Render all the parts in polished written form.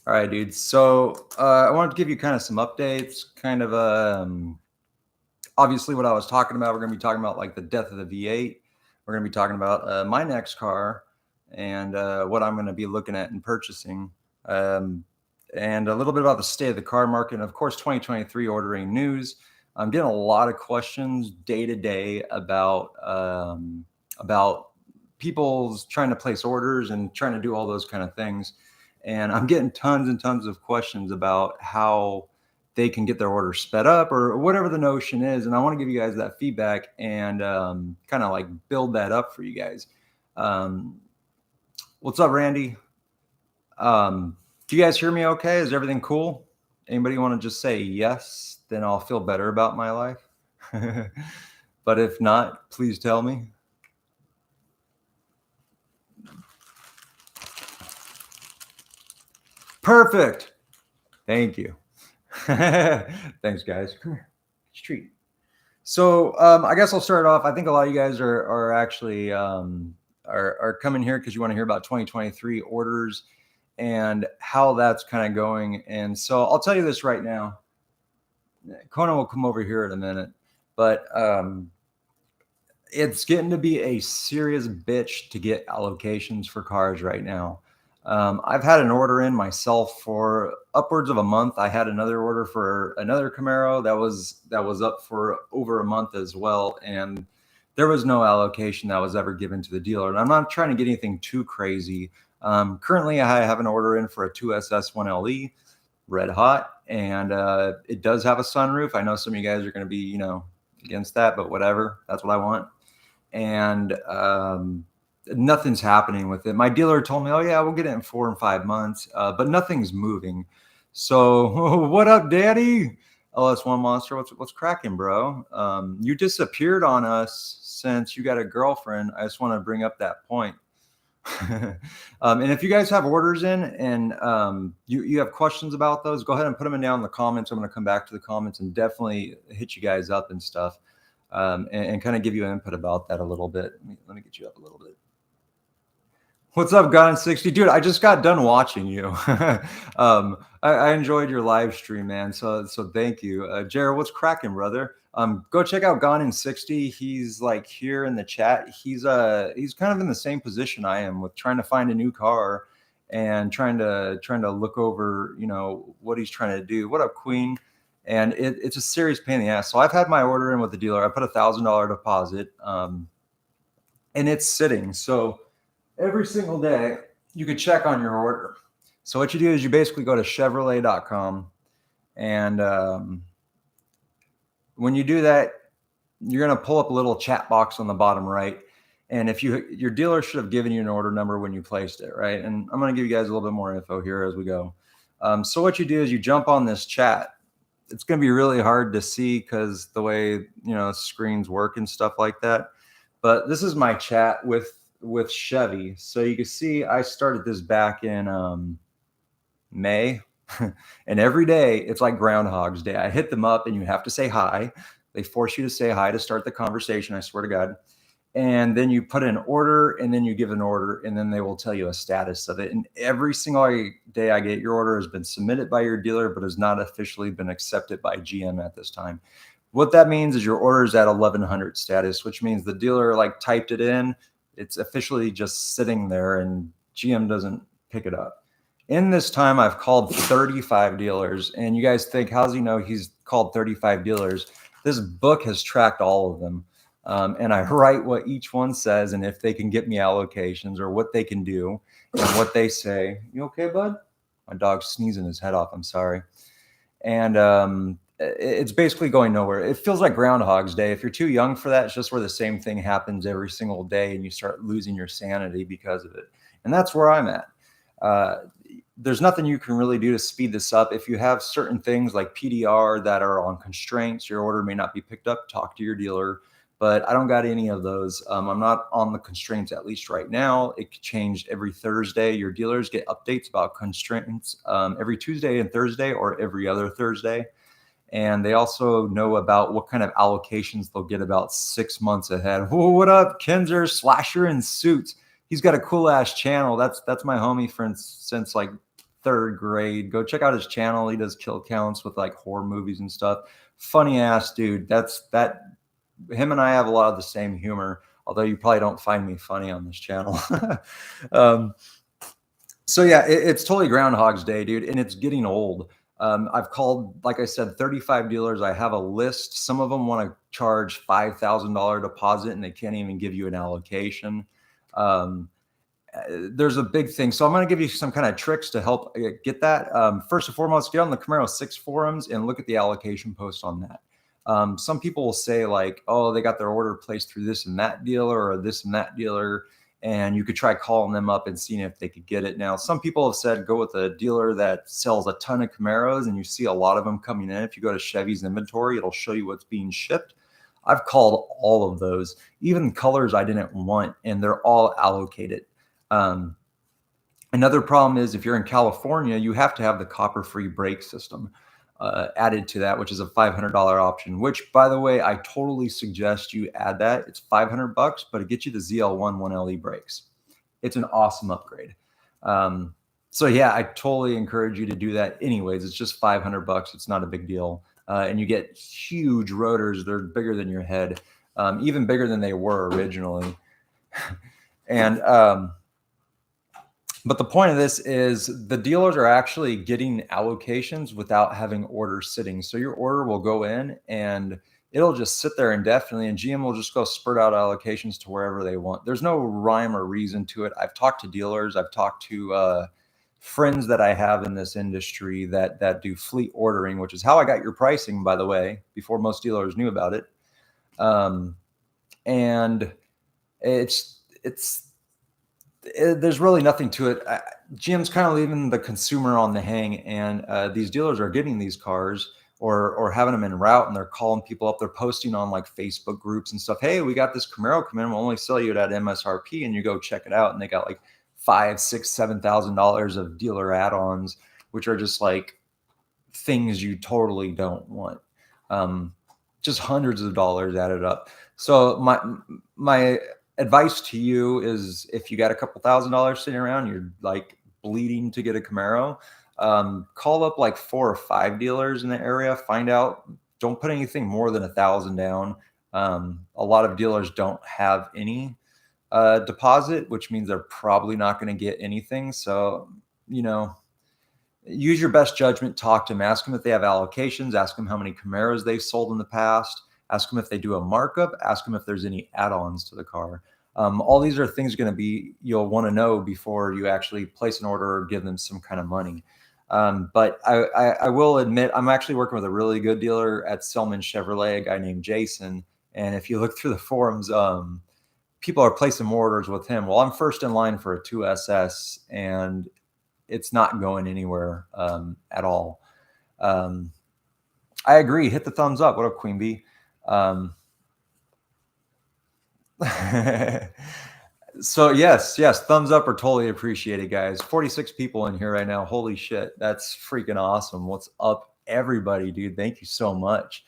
All right, dude. So I wanted to give you kind of some updates, kind of obviously what I was talking about. We're going to be talking about like the death of the V8. We're going to be talking about my next car and what I'm going to be looking at and purchasing, um, and a little bit about the state of the car market. And of course, 2023 ordering news. I'm getting a lot of questions day to day about people's trying to place orders and trying to do all those kind of things. And I'm getting tons and tons of questions about how they can get their order sped up or whatever the notion is. And I want to give you guys that feedback and kind of like build that up for you guys. Um, what's up, Randy? Do you guys hear me okay? Is everything cool? Anybody want to just say yes? Then I'll feel better about my life. But if not, please tell me. Perfect. Thank you. Thanks, guys. Come here. Treat. So I guess I'll start off. I think a lot of you guys are actually are coming here because you want to hear about 2023 orders and how that's kind of going. And so I'll tell you this right now. Conan will come over here in a minute, but it's getting to be a serious bitch to get allocations for cars right now. I've had an order in myself for upwards of a month. I had another order for another Camaro that was up for over a month as well, and there was no allocation that was ever given to the dealer. And I'm not trying to get anything too crazy. Currently, I have an order in for a 2SS1LE, red hot, and it does have a sunroof. I know some of you guys are going to be, against that, but whatever. That's what I want. And nothing's happening with it. My dealer told me, "Oh yeah, we'll get it in 4 and 5 months," but nothing's moving. So, what up, Daddy? LS1 Monster, what's cracking, bro? You disappeared on us since you got a girlfriend. I just want to bring up that point. And if you guys have orders in and you have questions about those, go ahead and put them down in the comments. I'm going to come back to the comments and definitely hit you guys up and stuff, and kind of give you input about that a little bit. Let me get you up a little bit. What's up, Gone60? Dude, I just got done watching you. I enjoyed your live stream, man. So thank you. Jared, what's cracking, brother? Go check out Gone in 60. He's like here in the chat. He's kind of in the same position I am with trying to find a new car and trying to look over, what he's trying to do. What up, Queen? And it's a serious pain in the ass. So I've had my order in with the dealer. I put $1,000 deposit, and it's sitting. So every single day you could check on your order. So what you do is you basically go to Chevrolet.com, and when you do that, you're going to pull up a little chat box on the bottom right. And if your dealer should have given you an order number when you placed it, right? And I'm going to give you guys a little bit more info here as we go. So what you do is you jump on this chat. It's going to be really hard to see because the way screens work and stuff like that. But this is my chat with Chevy. So you can see I started this back in May. And every day it's like Groundhog's Day. I hit them up and you have to say hi. They force you to say hi to start the conversation, I swear to God. And then you put an order and then you give an order and then they will tell you a status of it. And every single day I get your order has been submitted by your dealer, but has not officially been accepted by GM at this time. What that means is your order is at 1100 status, which means the dealer typed it in. It's officially just sitting there and GM doesn't pick it up. In this time, I've called 35 dealers, and you guys think, how's he know he's called 35 dealers? This book has tracked all of them, and I write what each one says and if they can get me allocations or what they can do and what they say. You okay, bud? My dog's sneezing his head off. I'm sorry. And it's basically going nowhere. It feels like Groundhog's Day. If you're too young for that, it's just where the same thing happens every single day and you start losing your sanity because of it. And that's where I'm at. There's nothing you can really do to speed this up. If you have certain things like PDR that are on constraints, your order may not be picked up, talk to your dealer. But I don't got any of those. I'm not on the constraints, at least right now. It could change every Thursday. Your dealers get updates about constraints every Tuesday and Thursday or every other Thursday. And they also know about what kind of allocations they'll get about 6 months ahead. Whoa, what up, Kenzer, Slasher in Suits? He's got a cool ass channel. That's my homie since like third grade. Go check out his channel. He does kill counts with like horror movies and stuff. Funny ass dude. Him and I have a lot of the same humor, although you probably don't find me funny on this channel. um, so yeah, it's totally Groundhog's Day, dude, and it's getting old. I've called, like I said, 35 dealers. I have a list. Some of them want to charge $5,000 deposit, and they can't even give you an allocation. There's a big thing. So I'm going to give you some kind of tricks to help get that. First and foremost, get on the Camaro 6 forums and look at the allocation post on that. Some people will say like, oh, they got their order placed through this and that dealer or this and that dealer. And you could try calling them up and seeing if they could get it. Now, some people have said go with a dealer that sells a ton of Camaros, and you see a lot of them coming in. If you go to Chevy's inventory, it'll show you what's being shipped. I've called all of those, even colors I didn't want, and they're all allocated. Another problem is if you're in California, you have to have the copper-free brake system added to that, which is a $500 option, which, by the way, I totally suggest you add that. It's $500, but it gets you the ZL1 1LE brakes. It's an awesome upgrade. So yeah, I totally encourage you to do that anyways. It's just $500. It's not a big deal. And you get huge rotors. They're bigger than your head, even bigger than they were originally. And but the point of this is the dealers are actually getting allocations without having orders sitting. So your order will go in and it'll just sit there indefinitely, and GM will just go spurt out allocations to wherever they want. There's no rhyme or reason to it. I've talked to dealers. I've talked to friends that I have in this industry that do fleet ordering, which is how I got your pricing, by the way, before most dealers knew about it. And there's really nothing to it. GM's kind of leaving the consumer on the hang, and these dealers are getting these cars or having them en route, and they're calling people up. They're posting on like Facebook groups and stuff. Hey, we got this Camaro come in. We'll only sell you it at MSRP, and you go check it out. And they got like $5,000, $6,000, $7,000 of dealer add-ons, which are just like things you totally don't want. Just hundreds of dollars added up. So my advice to you is, if you got a couple $1,000s sitting around, you're like bleeding to get a Camaro, call up like 4 or 5 dealers in the area, find out, don't put anything more than $1,000 down. A lot of dealers don't have any deposit, which means they're probably not going to get anything. So, use your best judgment, talk to them, ask them if they have allocations, ask them how many Camaros they've sold in the past, ask them if they do a markup, ask them if there's any add-ons to the car. All these are things you'll want to know before you actually place an order or give them some kind of money. But I will admit, I'm actually working with a really good dealer at Selman Chevrolet, a guy named Jason. And if you look through the forums, people are placing more orders with him. Well, I'm first in line for a 2SS, and it's not going anywhere at all. I agree. Hit the thumbs up. What up, Queen Bee? So yes, thumbs up are totally appreciated, guys. 46 people in here right now. Holy shit, that's freaking awesome. What's up, everybody, dude? Thank you so much.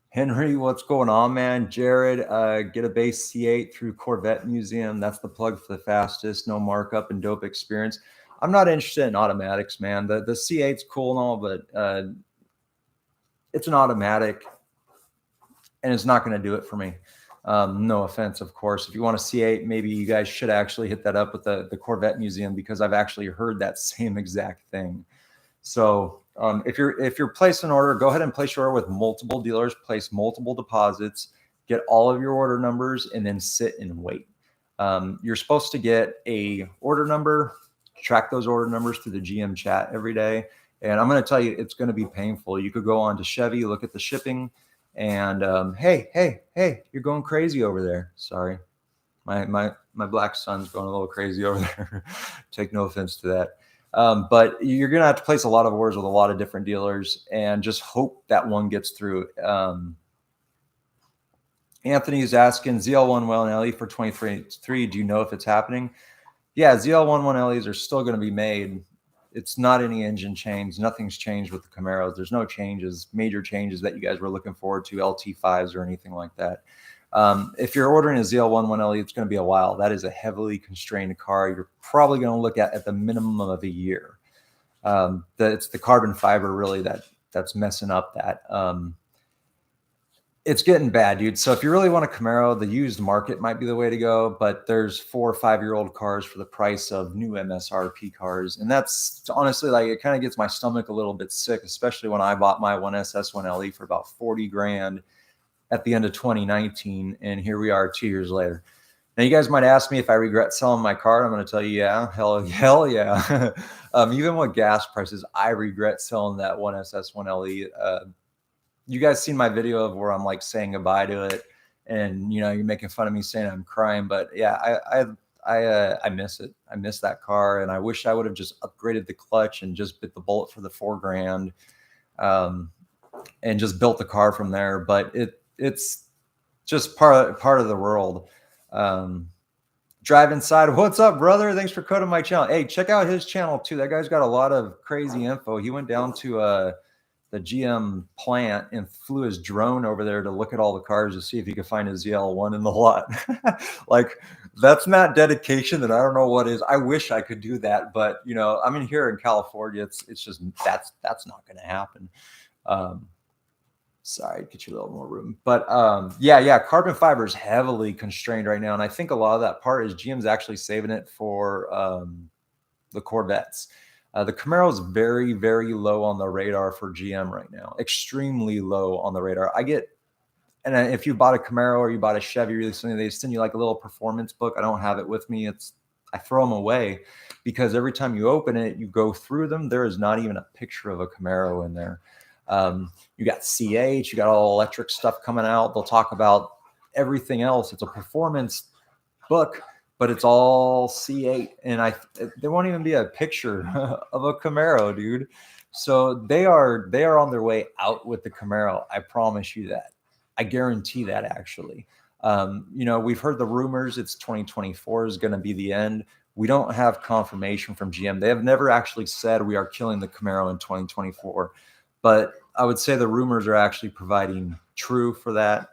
Henry, what's going on, man? Jared, get a base C8 through Corvette Museum. That's the plug for the fastest, no markup and dope experience. I'm not interested in automatics, man. The C8's cool and all, but it's an automatic, and it's not going to do it for me. No offense, of course. If you want a C8, maybe you guys should actually hit that up with the Corvette Museum, because I've actually heard that same exact thing. So if you're placing an order, go ahead and place your order with multiple dealers, place multiple deposits, get all of your order numbers, and then sit and wait. You're supposed to get a order number, track those order numbers through the GM chat every day. And I'm going to tell you, it's going to be painful. You could go on to Chevy, look at the shipping, and hey, you're going crazy over there. Sorry. My black son's going a little crazy over there. Take no offense to that. But you're going to have to place a lot of orders with a lot of different dealers and just hope that one gets through. Anthony's asking, ZL1 1LE for 2023. Do you know if it's happening? Yeah, ZL1 1LEs are still going to be made. It's not any engine change. Nothing's changed with the Camaros. There's no changes, major changes that you guys were looking forward to, LT5s or anything like that. If you're ordering a ZL1 1LE, it's going to be a while. That is a heavily constrained car. You're probably going to look at the minimum of a year. It's the carbon fiber really that's messing up that. It's getting bad, dude. So if you really want a Camaro, the used market might be the way to go, but there's 4 or 5-year-old cars for the price of new MSRP cars. And that's honestly, like, it kind of gets my stomach a little bit sick, especially when I bought my 1SS 1LE for about 40 grand at the end of 2019. And here we are 2 years later. Now, you guys might ask me if I regret selling my car. I'm going to tell you, yeah, hell yeah. Even with gas prices, I regret selling that 1SS 1LE. You guys seen my video of where I'm like saying goodbye to it, and you're making fun of me saying I'm crying, but yeah, I miss it. I miss that car, and I wish I would have just upgraded the clutch and just bit the bullet for the 4 grand, and just built the car from there. But it's just part of the world. Drive Inside, what's up, brother? Thanks for coding my channel. Hey, check out his channel too. That guy's got a lot of crazy info. He went down to the GM plant and flew his drone over there to look at all the cars to see if he could find a ZL1 in the lot. Like, that's not dedication, that I don't know what is. I wish I could do that, but I'm in here in California. It's just that's not going to happen. Sorry, get you a little more room. But yeah, carbon fiber is heavily constrained right now, and I think a lot of that part is GM's actually saving it for the Corvettes. The Camaro is very, very low on the radar for GM right now. Extremely low on the radar. And if you bought a Camaro or you bought a Chevy recently, they send you like a little performance book. I don't have it with me. I throw them away because every time you open it, you go through them, there is not even a picture of a Camaro in there. You got CH, you got all electric stuff coming out. They'll talk about everything else. It's a performance book, but it's all C8, and there won't even be a picture of a Camaro, dude. So they are on their way out with the Camaro. I promise you that. I guarantee that, actually. We've heard the rumors it's 2024 is going to be the end. We don't have confirmation from GM. They have never actually said we are killing the Camaro in 2024, but I would say the rumors are actually providing true for that.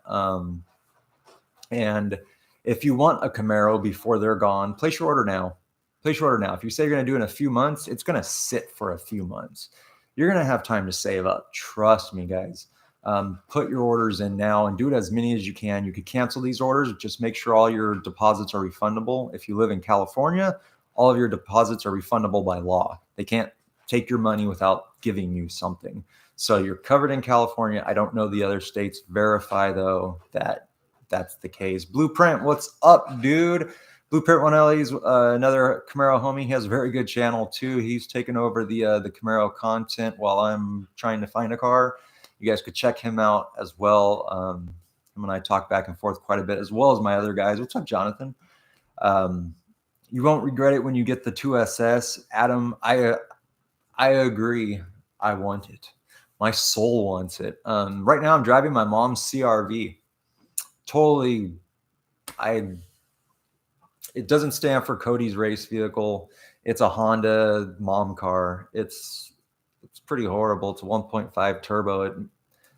And if you want a Camaro before they're gone, place your order now. Place your order now. If you say you're going to do it in a few months, it's going to sit for a few months. You're going to have time to save up. Trust me, guys. Put your orders in now and do it as many as you can. You could cancel these orders. Just make sure all your deposits are refundable. If you live in California, all of your deposits are refundable by law. They can't take your money without giving you something. So you're covered in California. I don't know the other states. Verify, though, that that's the case. Blueprint, what's up, dude? Blueprint 1LE is another Camaro homie. He has a very good channel too. He's taken over the Camaro content while I'm trying to find a car. You guys could check him out as well. Him and I talk back and forth quite a bit, as well as my other guys. What's up, Jonathan? You won't regret it when you get the 2SS. Adam, I agree. I want it. My soul wants it. Right now I'm driving my mom's CRV. Totally, it doesn't stand for Cody's race vehicle. It's a Honda mom car. It's pretty horrible. It's a 1.5 turbo.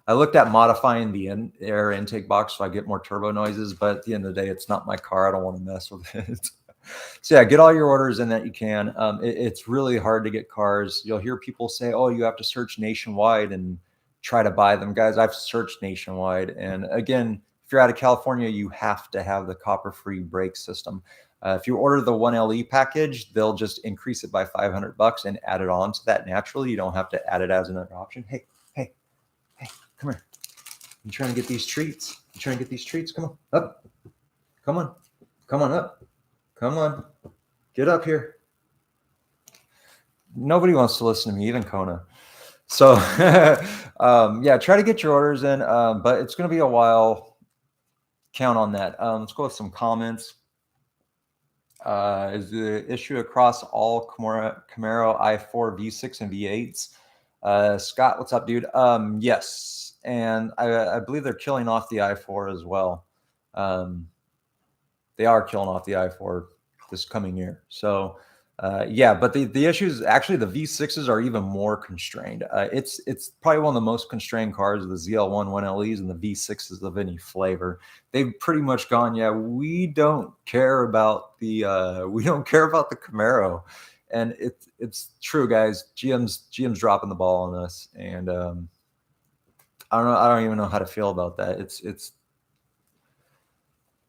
I looked at modifying the air intake box so I get more turbo noises, but at the end of the day, it's not my car. I don't want to mess with it. So yeah, get all your orders in that you can. It's really hard to get cars. You'll hear people say, oh, you have to search nationwide and try to buy them. Guys, I've searched nationwide. And again, if you're out of California, you have to have the copper-free brake system. If you order the 1LE package, they'll just increase it by $500 and add it on to that naturally. You don't have to add it as another option. Hey, come here. I'm trying to get these treats. Come on, up. Come on up. Come on, get up here. Nobody wants to listen to me, even Kona. So yeah, try to get your orders in, but it's going to be a while. Count on that. Let's go with some comments. Is the issue across all Camaro i4 V6 and V8s? Scott, what's up, dude? Yes, and I believe they're killing off the i4 as well. They are killing off the i4 this coming year. So Yeah, but the issue is actually the V6s are even more constrained. It's probably one of the most constrained cars of the ZL1 1LEs and the V6s of any flavor. They've pretty much gone, yeah, we don't care about the Camaro, and it's true, guys. GM's dropping the ball on us, and I don't even know how to feel about that. It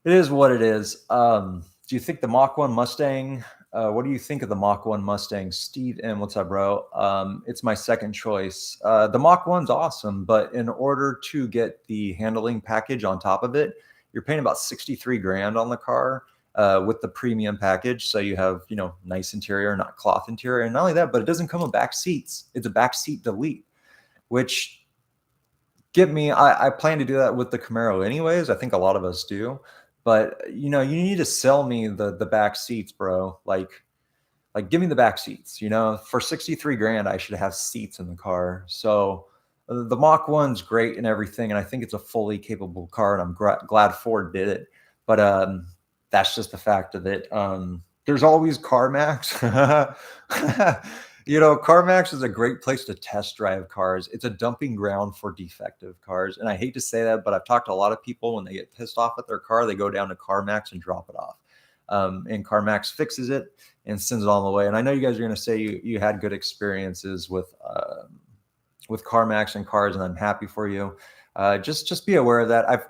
is what it is. Do you think the Mach 1 Mustang? What do you think of the Mach 1 Mustang? Steve M, what's up, bro? It's my second choice. The Mach 1's awesome, but in order to get the handling package on top of it, you're paying about 63 grand on the car with the premium package. So you have, nice interior, not cloth interior. And not only that, but it doesn't come with back seats. It's a back seat delete, which I plan to do that with the Camaro anyways. I think a lot of us do. But you need to sell me the back seats, bro. Like give me the back seats. For 63 grand, I should have seats in the car. So the Mach 1's great and everything, and I think it's a fully capable car, and I'm glad Ford did it. But that's just the fact of it. There's always CarMax. CarMax is a great place to test drive cars. It's a dumping ground for defective cars. And I hate to say that, but I've talked to a lot of people when they get pissed off at their car, they go down to CarMax and drop it off. And CarMax fixes it and sends it on the way. And I know you guys are going to say you had good experiences with CarMax and cars, and I'm happy for you. Just be aware of that. I've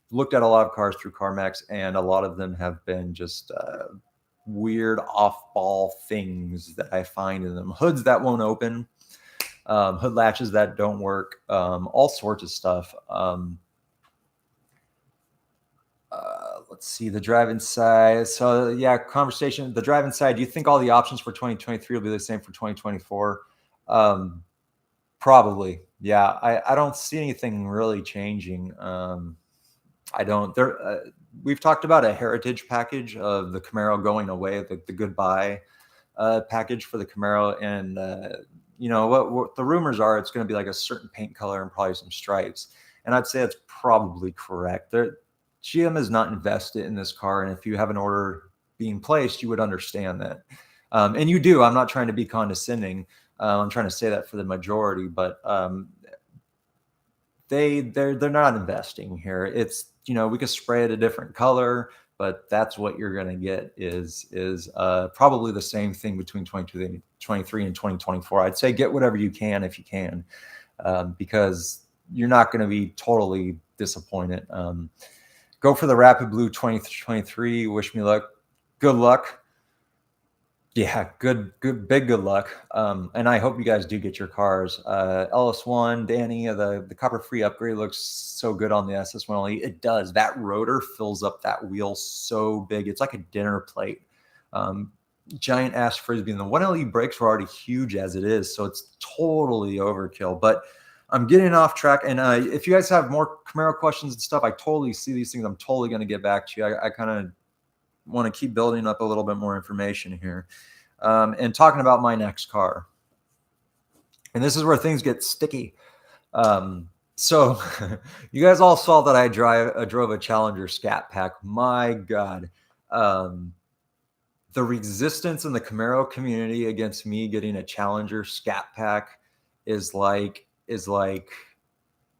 looked at a lot of cars through CarMax, and a lot of them have been just weird off-ball things that I find in them. Hoods that won't open, hood latches that don't work, all sorts of stuff. Let's see, the drive inside. So yeah, conversation, the drive inside. Do you think all the options for 2023 will be the same for 2024? Probably. Yeah, I don't see anything really changing. I don't. We've talked about a heritage package of the Camaro going away, the goodbye package for the Camaro, and what the rumors are, it's going to be like a certain paint color and probably some stripes. And I'd say that's probably correct. GM is not invested in this car, and if you have an order being placed, you would understand that. And you do. I'm not trying to be condescending. I'm trying to say that for the majority, but they're not investing here. It's we could spray it a different color, but that's what you're going to get is probably the same thing between 2023 and 2024. I'd say get whatever you can if you can, because you're not going to be totally disappointed. Go for the Rapid Blue 2023. Wish me luck. Good luck. Yeah, good luck. And I hope you guys do get your cars. LS1, Danny, the copper-free upgrade looks so good on the SS1LE. It does. That rotor fills up that wheel so big. It's like a dinner plate. Giant ass frisbee. And the 1LE brakes were already huge as it is, so it's totally overkill. But I'm getting off track. And if you guys have more Camaro questions and stuff, I totally see these things. I'm totally going to get back to you. I kind of want to keep building up a little bit more information here, and talking about my next car. And this is where things get sticky. So you guys all saw that I drove a Challenger Scat Pack. My God, the resistance in the Camaro community against me getting a Challenger Scat Pack is like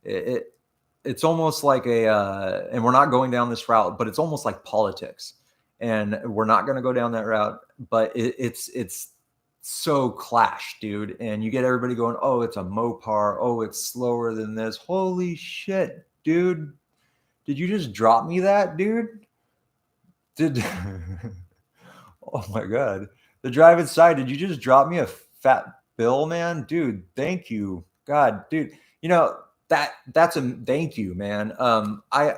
it's almost like and we're not going down this route, but it's almost like politics. And we're not going to go down that route, but it's so clash, dude. And you get everybody going, oh, it's a Mopar. Oh, it's slower than this. Holy shit, dude. Did you just drop me that, dude? Oh my God. The drive inside, did you just drop me a fat bill, man? Dude, thank you. God, dude. That's a thank you, man. I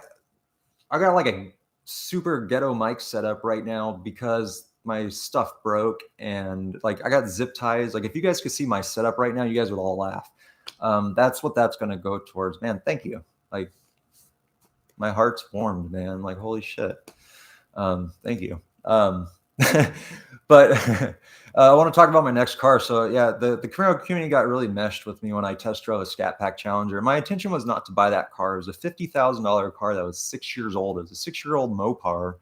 got like a super ghetto mic setup right now because my stuff broke, and like I got zip ties. Like if you guys could see my setup right now, you guys would all laugh. That's what that's going to go towards, man. Thank you. Like my heart's warmed, man. Like, holy shit. Thank you. But I want to talk about my next car. So yeah, the Camaro community got really meshed with me when I test drove a Scat Pack Challenger. My intention was not to buy that car. It was a $50,000 car that was 6 years old. It was a 6-year-old Mopar,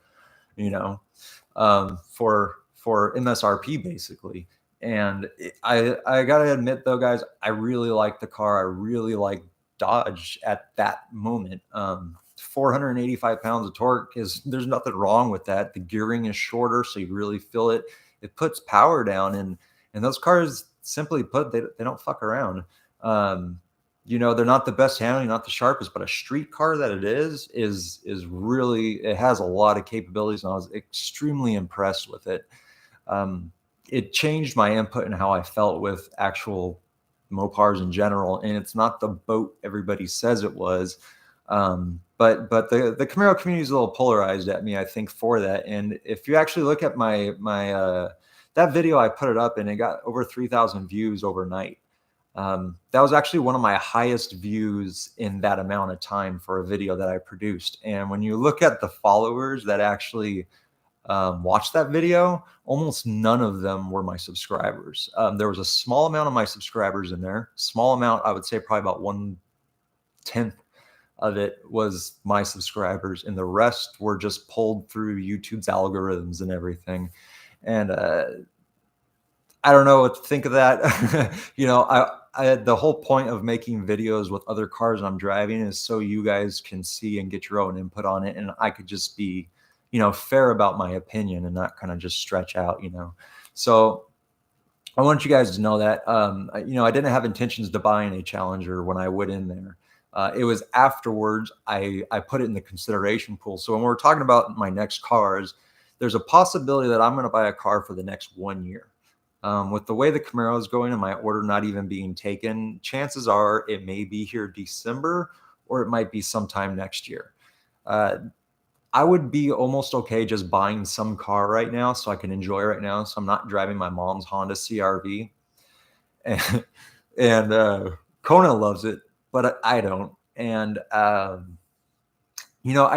for for MSRP basically. And I gotta admit though, guys, I really like the car. I really like Dodge at that moment. 485 pounds of torque is there's nothing wrong with that. The gearing is shorter, so you really feel it. It puts power down, and those cars, simply put, they don't fuck around. Um, they're not the best handling, not the sharpest, but a street car that it is really, it has a lot of capabilities, and I was extremely impressed with it. Um, it changed my input and how I felt with actual Mopars in general, and it's not the boat everybody says it was. But the Camaro community is a little polarized at me, I think, for that. And if you actually look at my that video, I put it up and it got over 3,000 views overnight. That was actually one of my highest views in that amount of time for a video that I produced. And when you look at the followers that actually watched that video, almost none of them were my subscribers. There was a small amount of my subscribers in there. Small amount, I would say probably about 1/10 of it was my subscribers, and the rest were just pulled through YouTube's algorithms and everything. And I don't know what to think of that. The whole point of making videos with other cars I'm driving is so you guys can see and get your own input on it, and I could just be, fair about my opinion and not kind of just stretch out. So I want you guys to know that, I didn't have intentions to buy any Challenger when I went in there. It was afterwards I put it in the consideration pool. So when we're talking about my next cars, there's a possibility that I'm going to buy a car for the next 1 year. With the way the Camaro is going and my order not even being taken, chances are it may be here December, or it might be sometime next year. I would be almost okay just buying some car right now so I can enjoy right now. So I'm not driving my mom's Honda CRV. And Kona loves it, but I don't. And I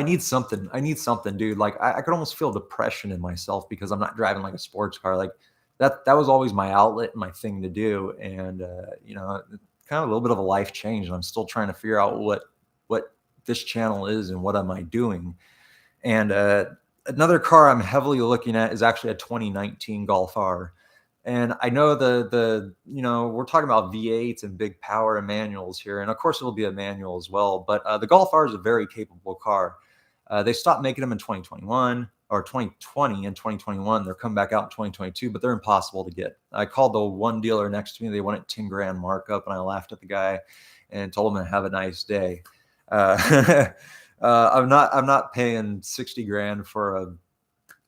need something. I need something, dude. Like I could almost feel depression in myself because I'm not driving like a sports car. Like that was always my outlet and my thing to do. And kind of a little bit of a life change. And I'm still trying to figure out what this channel is and what am I doing. And another car I'm heavily looking at is actually a 2019 Golf R. And I know we're talking about V8s and big power and manuals here. And of course it'll be a manual as well, but the Golf R is a very capable car. They stopped making them in 2021 or 2020 and 2021. They're coming back out in 2022, but they're impossible to get. I called the one dealer next to me. They wanted 10 grand markup, and I laughed at the guy and told him to have a nice day. I'm not paying 60 grand for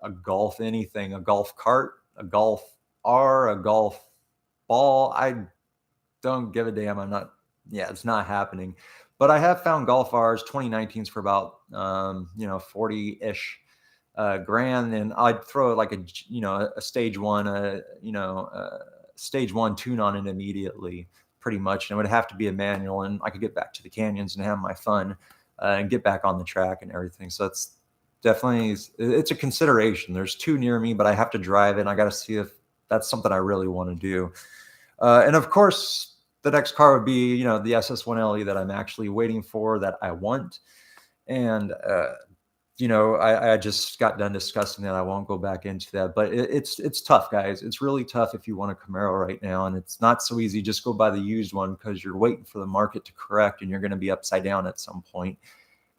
a golf anything, a golf cart, a golf R, a golf ball. I don't give a damn. It's not happening. But I have found Golf R's 2019s for about 40-ish grand, and I'd throw like a stage one, stage one tune on it immediately, pretty much. And it would have to be a manual, and I could get back to the canyons and have my fun and get back on the track and everything. So it's definitely, it's a consideration. There's two near me, but I have to drive it, and I got to see if that's something I really want to do. And of course, the next car would be, the SS1LE that I'm actually waiting for, that I want. And, I just got done discussing that. I won't go back into that, but it's tough, guys. It's really tough if you want a Camaro right now. And it's not so easy. Just go buy the used one because you're waiting for the market to correct, and you're going to be upside down at some point.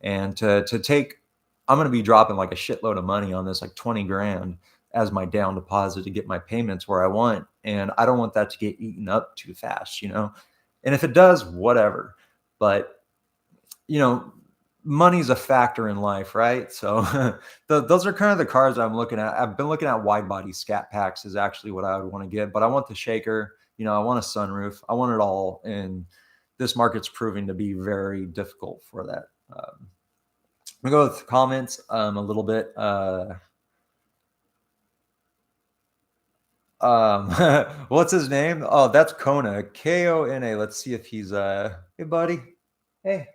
And I'm going to be dropping like a shitload of money on this, like 20 grand as my down deposit to get my payments where I want. And I don't want that to get eaten up too fast, And if it does, whatever. But, money's a factor in life, right? So those are kind of the cars I'm looking at. I've been looking at wide body scat packs is actually what I would want to get, but I want the shaker, I want a sunroof. I want it all. And this market's proving to be very difficult for that. I'm going to go with comments a little bit. What's his name? Oh, that's Kona, Kona. Let's see if he's hey buddy. Hey.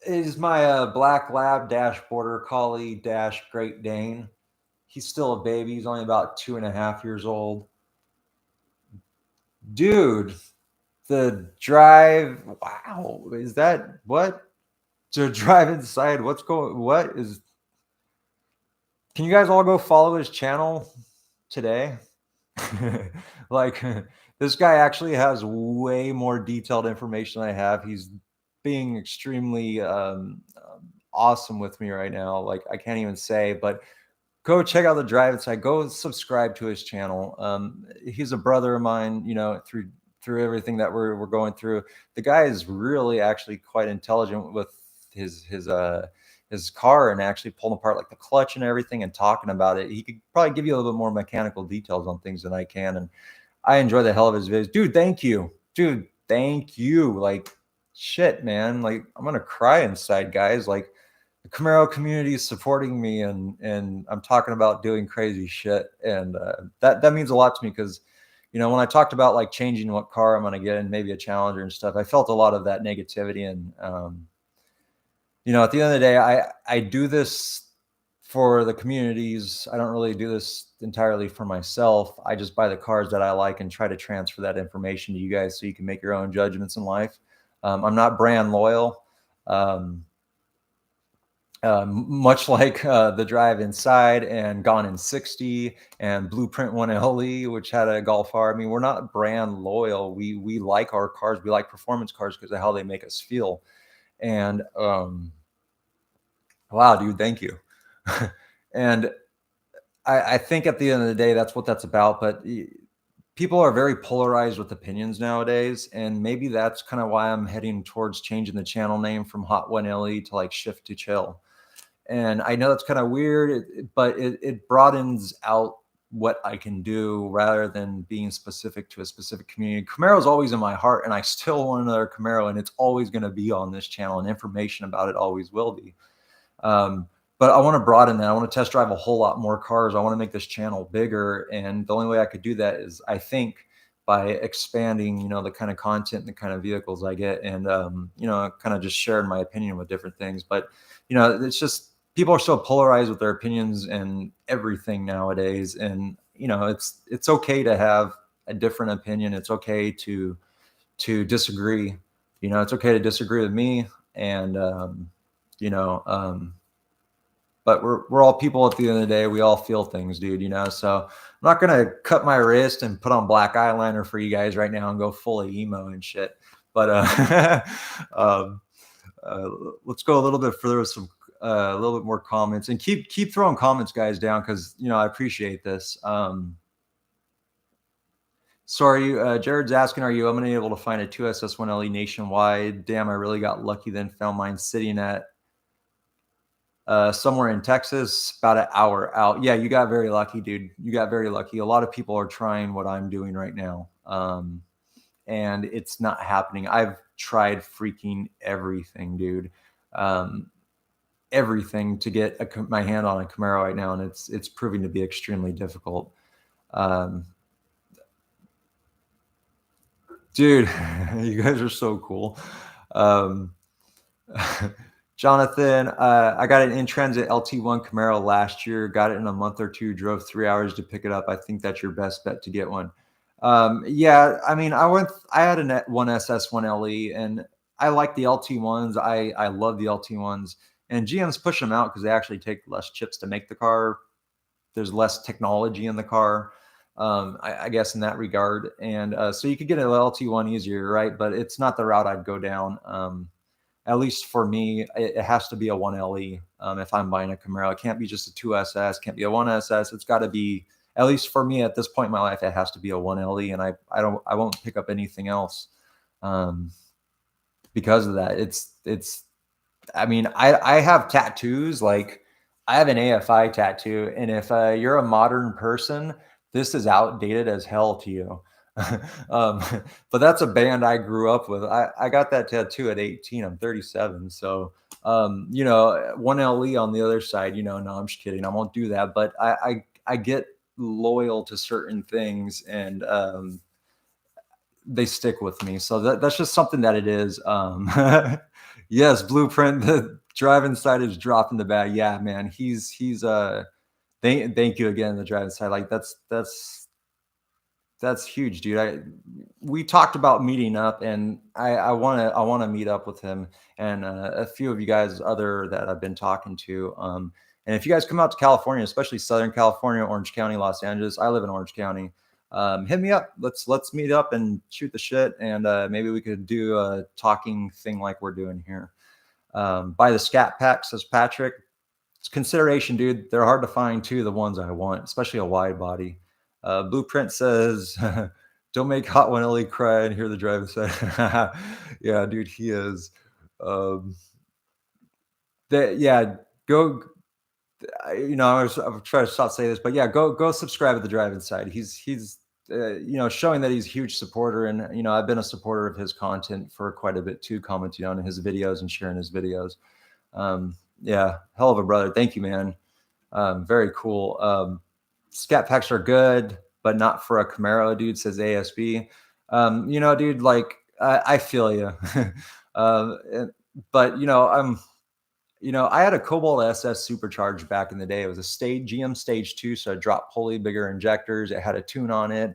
Is my black lab dash border collie dash Great Dane. He's still a baby. He's only about 2.5 years old. Dude, the drive. Wow. Is that what? To drive inside? What is Can you guys all go follow his channel today? Like, this guy actually has way more detailed information than I have. He's being extremely awesome with me right now. Like, I can't even say, but go check out the drive inside. Go subscribe to his channel. He's a brother of mine, you know, through everything that we're going through. The guy is really actually quite intelligent with his car, and actually pulling apart like the clutch and everything and talking about it. He could probably give you a little bit more mechanical details on things than I can. And I enjoy the hell of his videos. Dude, thank you. Dude, thank you. Like, shit, man. Like, I'm gonna cry inside, guys. Like, the Camaro community is supporting me, and I'm talking about doing crazy shit, and that means a lot to me, because you know, when I talked about like changing what car I'm gonna get and maybe a Challenger and stuff, I felt a lot of that negativity. And you know, at the end of the day, I do this for the communities. I don't really do this entirely for myself. I just buy the cars that I like and try to transfer that information to you guys so you can make your own judgments in life. I'm not brand loyal. Um, much like the drive inside and Gone in 60 and Blueprint 1LE, which had a Golf R. I mean, we're not brand loyal. We like our cars. We like performance cars because of how they make us feel. And wow, dude, thank you. And I think at the end of the day, that's what that's about. But people are very polarized with opinions nowadays, and maybe that's kind of why I'm heading towards changing the channel name from Hot 1LE to like Shift to Chill. And I know that's kind of weird, but it broadens out what I can do rather than being specific to a specific community. Camaro is always in my heart, and I still want another Camaro, and it's always going to be on this channel, and information about it always will be. But I want to broaden that. I want to test drive a whole lot more cars. I want to make this channel bigger. And the only way I could do that is, I think, by expanding, you know, the kind of content and the kind of vehicles I get, and, you know, kind of just sharing my opinion with different things. But, you know, it's just, people are so polarized with their opinions and everything nowadays. And, you know, it's okay to have a different opinion. It's okay to disagree. You know, it's okay to disagree with me. And, you know, but we're all people at the end of the day. We all feel things, dude, you know. So I'm not gonna cut my wrist and put on black eyeliner for you guys right now and go fully emo and shit. But um, uh, let's go a little bit further with some a little bit more comments, and keep throwing comments, guys, down, because you know I appreciate this. Sorry, Jared's asking, are you able to find a 2SS1LE nationwide? Damn, I really got lucky then, found mine sitting at somewhere in Texas, about an hour out. Yeah, you got very lucky, dude. You got very lucky. A lot of people are trying what I'm doing right now, and it's not happening. I've tried freaking everything, dude. Everything to get my hand on a Camaro right now, and it's proving to be extremely difficult. Dude, you guys are so cool. Jonathan, I got an in-transit LT1 Camaro last year. Got it in a month or two. Drove 3 hours to pick it up. I think that's your best bet to get one. Yeah, I mean, I had a 1SS1LE, and I like the LT1s. I love the LT1s, and GM's pushing them out because they actually take less chips to make the car. There's less technology in the car, I guess, in that regard. And so you could get an LT1 easier, right? But it's not the route I'd go down. At least for me, it has to be a 1LE if I'm buying a Camaro. It can't be just a 2SS, can't be a 1SS. It's got to be, at least for me at this point in my life, it has to be a 1LE, and I won't pick up anything else because of that. I mean, I have tattoos. Like, I have an AFI tattoo, and if you're a modern person, this is outdated as hell to you. um, but that's a band I grew up with. I got that tattoo at 18. I'm 37. So, you know, 1LE on the other side, you know, no, I'm just kidding. I won't do that. But I get loyal to certain things, and they stick with me. So that's just something that it is. Yes, Blueprint, the driving side is dropping the bag. Yeah, man. Thank you again, the driving side. Like, that's huge, dude. We talked about meeting up, and I want to meet up with him and a few of you guys other that I've been talking to. And if you guys come out to California, especially Southern California, Orange County, Los Angeles, I live in Orange County. Hit me up. Let's meet up and shoot the shit, and maybe we could do a talking thing like we're doing here. Buy the Scat Pack, says Patrick. It's consideration, dude. They're hard to find too, the ones I want, especially a wide body. Blueprint says, don't make Hot One Ellie cry and hear the driver say, yeah, dude, he is. Um, yeah, go. I'm trying to stop saying this, but yeah, go subscribe to the Drive Inside. He's showing that he's a huge supporter, and I've been a supporter of his content for quite a bit too, commenting on his videos and sharing his videos. Yeah, hell of a brother. Thank you, man. Very cool. Scat packs are good, but not for a Camaro, dude, says ASB. Dude, like I feel you. But I had a Cobalt SS supercharged back in the day. It was a GM Stage 2, so it dropped pulley, bigger injectors. It had a tune on it,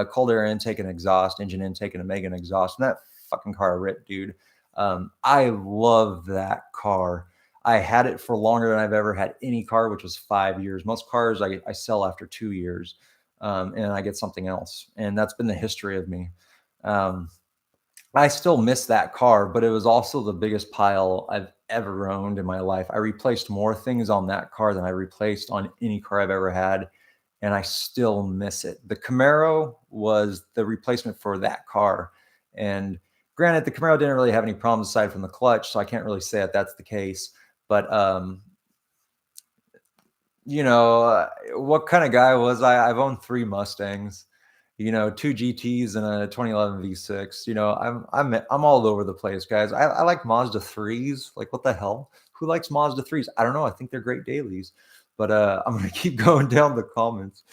cold air intake and exhaust, engine intake and a Megan exhaust. And that fucking car ripped, dude. I love that car. I had it for longer than I've ever had any car, which was 5 years. Most cars I sell after 2 years, and I get something else. And that's been the history of me. I still miss that car, but it was also the biggest pile I've ever owned in my life. I replaced more things on that car than I replaced on any car I've ever had, and I still miss it. The Camaro was the replacement for that car. And granted, the Camaro didn't really have any problems aside from the clutch, so I can't really say that that's the case. But what kind of guy was I? I've owned 3 Mustangs, 2 GTs and a 2011 V6. I'm all over the place, guys. I like Mazda 3s. Like, what the hell? Who likes Mazda 3s? I don't know. I think they're great dailies. But I'm gonna keep going down the comments.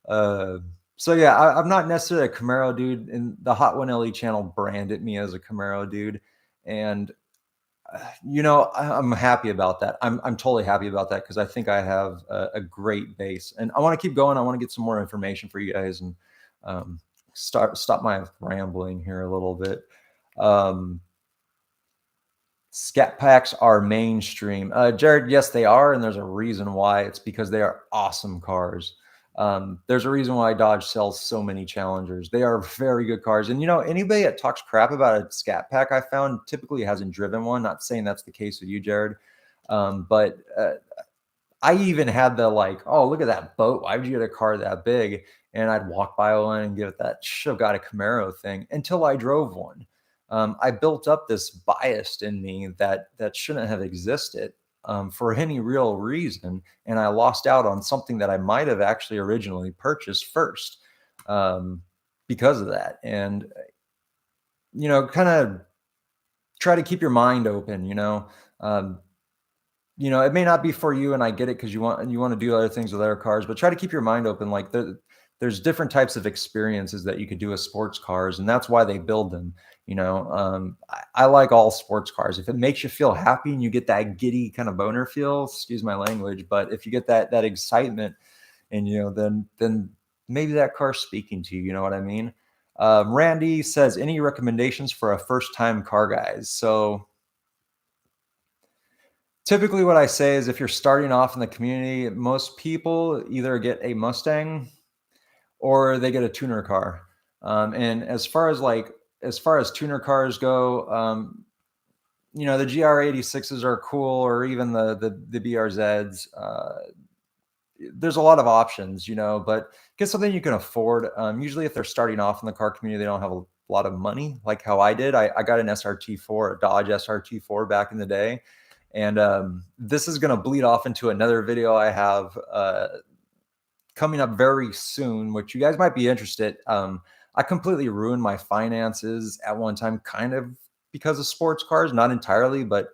So yeah, I'm not necessarily a Camaro dude, and the Hot One LE channel branded me as a Camaro dude, and I'm happy about that. I'm totally happy about that because I think I have a great base, and I want to keep going. I want to get some more information for you guys, and stop my rambling here a little bit. Scat packs are mainstream, Jared. Yes, they are, and there's a reason why. It's because they are awesome cars. There's a reason why Dodge sells so many Challengers. They are very good cars. And anybody that talks crap about a Scat Pack, I found, typically hasn't driven one. Not saying that's the case with you, Jared. But I even had the oh, look at that boat. Why would you get a car that big? And I'd walk by one and give it that should have got a Camaro thing until I drove one. I built up this bias in me that shouldn't have existed. For any real reason, and I lost out on something that I might have actually originally purchased first because of that. And kind of try to keep your mind open. It may not be for you, and I get it because you want to do other things with other cars, but try to keep your mind open. Like there's different types of experiences that you could do with sports cars, and that's why they build them. I like all sports cars. If it makes you feel happy and you get that giddy kind of boner feel, excuse my language, but if you get that excitement, and then maybe that car's speaking to you. You know what I mean? Randy says, any recommendations for a first-time car, guys? So typically what I say is, if you're starting off in the community, most people either get a Mustang or they get a tuner car. And as far as tuner cars go, the GR86s are cool, or even the BRZs. There's a lot of options, but get something you can afford. Usually if they're starting off in the car community, they don't have a lot of money, like how I did. I got an SRT4, a Dodge SRT4 back in the day. And this is going to bleed off into another video I have coming up very soon, which you guys might be interested. I completely ruined my finances at one time, kind of because of sports cars, not entirely, but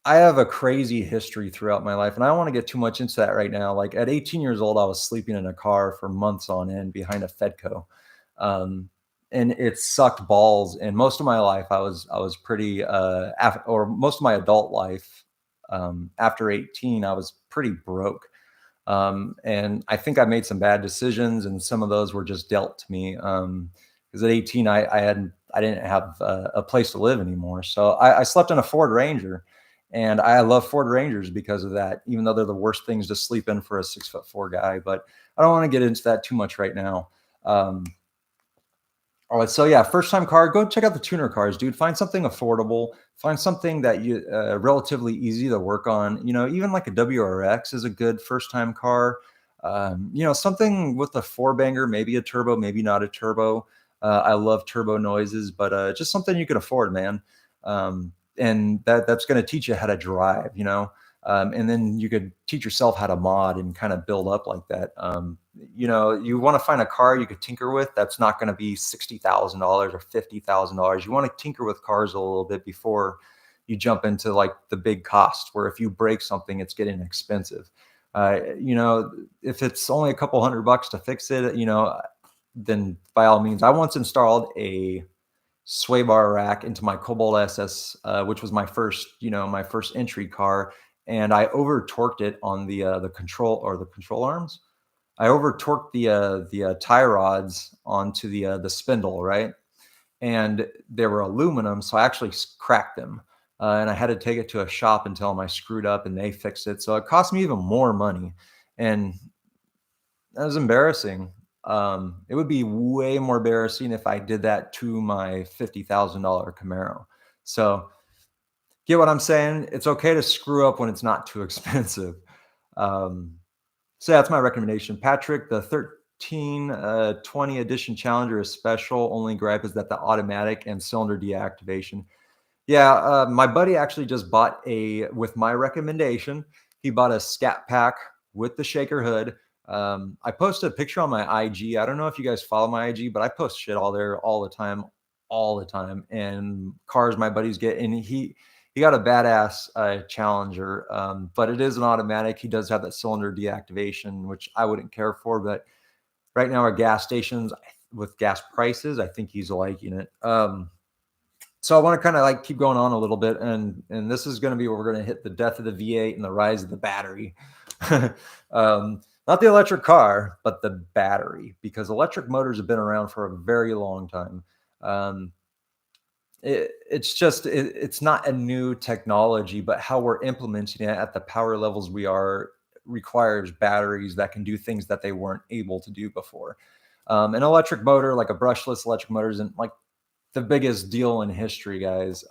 I have a crazy history throughout my life, and I don't want to get too much into that right now. Like at 18 years old, I was sleeping in a car for months on end behind a Fedco. And it sucked balls. And most of my life, I was pretty, or most of my adult life, after 18, I was pretty broke. And I think I made some bad decisions, and some of those were just dealt to me. Because at 18, I didn't have a place to live anymore. So I slept in a Ford Ranger, And I love Ford Rangers because of that, even though they're the worst things to sleep in for a 6'4" guy. But I don't want to get into that too much right now. All right, so yeah, first time car, go check out the tuner cars, dude. Find something affordable. Find something that you relatively easy to work on. Even like a WRX is a good first time car. Something with a four banger, maybe a turbo, maybe not a turbo. I love turbo noises, but just something you can afford, man. And that's going to teach you how to drive. And then you could teach yourself how to mod and kind of build up like that. You want to find a car you could tinker with that's not going to be $60,000 or $50,000. You want to tinker with cars a little bit before you jump into like the big cost, where if you break something, it's getting expensive. If it's only a couple $100 to fix it, then by all means. I once installed a sway bar rack into my Cobalt SS, which was my first entry car, and I over torqued it on the control arms. I over torqued the tie rods onto the spindle, right? And they were aluminum, so I actually cracked them, and I had to take it to a shop and tell them I screwed up, and they fixed it. So it cost me even more money, and that was embarrassing. It would be way more embarrassing if I did that to my $50,000 Camaro. So get what I'm saying? It's okay to screw up when it's not too expensive. So that's my recommendation. Patrick, the 1320 edition Challenger is special. Only gripe is that the automatic and cylinder deactivation. Yeah, my buddy actually just bought with my recommendation, he bought a Scat Pack with the shaker hood. I posted a picture on my IG. I don't know if you guys follow my IG, but I post shit all there all the time. And cars my buddies get, and he got a badass Challenger, but it is an automatic. He does have that cylinder deactivation, which I wouldn't care for. But right now, our gas stations with gas prices, I think he's liking it. So I want to kind of like keep going on a little bit, and this is going to be where we're going to hit the death of the V8 and the rise of the battery. Not the electric car, but the battery, because electric motors have been around for a very long time. It's not a new technology, but how we're implementing it at the power levels we are requires batteries that can do things that they weren't able to do before. An electric motor, like a brushless electric motor, isn't like the biggest deal in history, guys.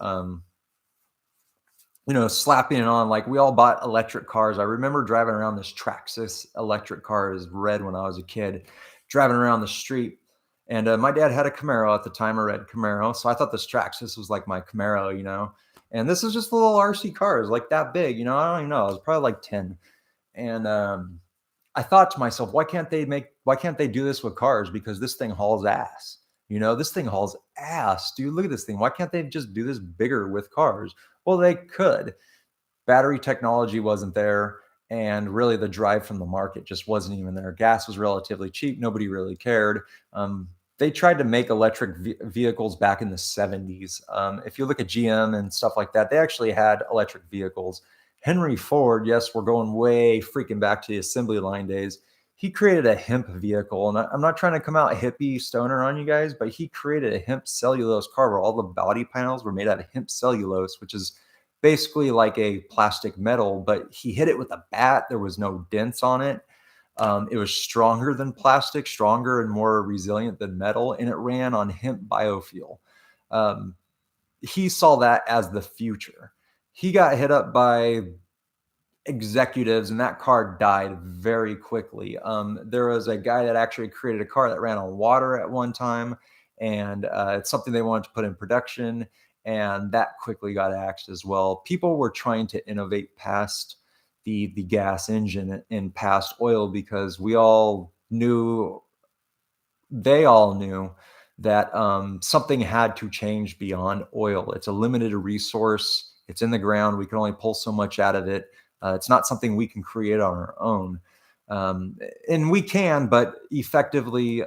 Slapping it on, like we all bought electric cars. I remember driving around this Traxxas electric car, is red, when I was a kid, driving around the street. And my dad had a Camaro at the time, a red Camaro. So I thought this Traxxas was like my Camaro. And this is just a little RC car. It was like that big, I don't even know. It was probably like 10. And I thought to myself, why can't they do this with cars? Because this thing hauls ass. This thing hauls ass, dude. Look at this thing. Why can't they just do this bigger with cars? Well, they could. Battery technology wasn't there, and really the drive from the market just wasn't even there. Gas was relatively cheap. Nobody really cared. They tried to make electric vehicles back in the 70s. If you look at GM and stuff like that, they actually had electric vehicles. Henry Ford, yes, we're going way freaking back to the assembly line days. He created a hemp vehicle, and I'm not trying to come out hippie stoner on you guys, but he created a hemp cellulose car where all the body panels were made out of hemp cellulose, which is basically like a plastic metal, but he hit it with a bat. There was no dents on it. It was stronger than plastic, stronger and more resilient than metal, and it ran on hemp biofuel. He saw that as the future. He got hit up by executives, and that car died very quickly. There was a guy that actually created a car that ran on water at one time, and it's something they wanted to put in production, and that quickly got axed as well. People were trying to innovate past the gas engine and past oil, because they all knew that something had to change beyond oil. It's a limited resource. It's in the ground. We can only pull so much out of it. It's not something we can create on our own. And we can, but effectively,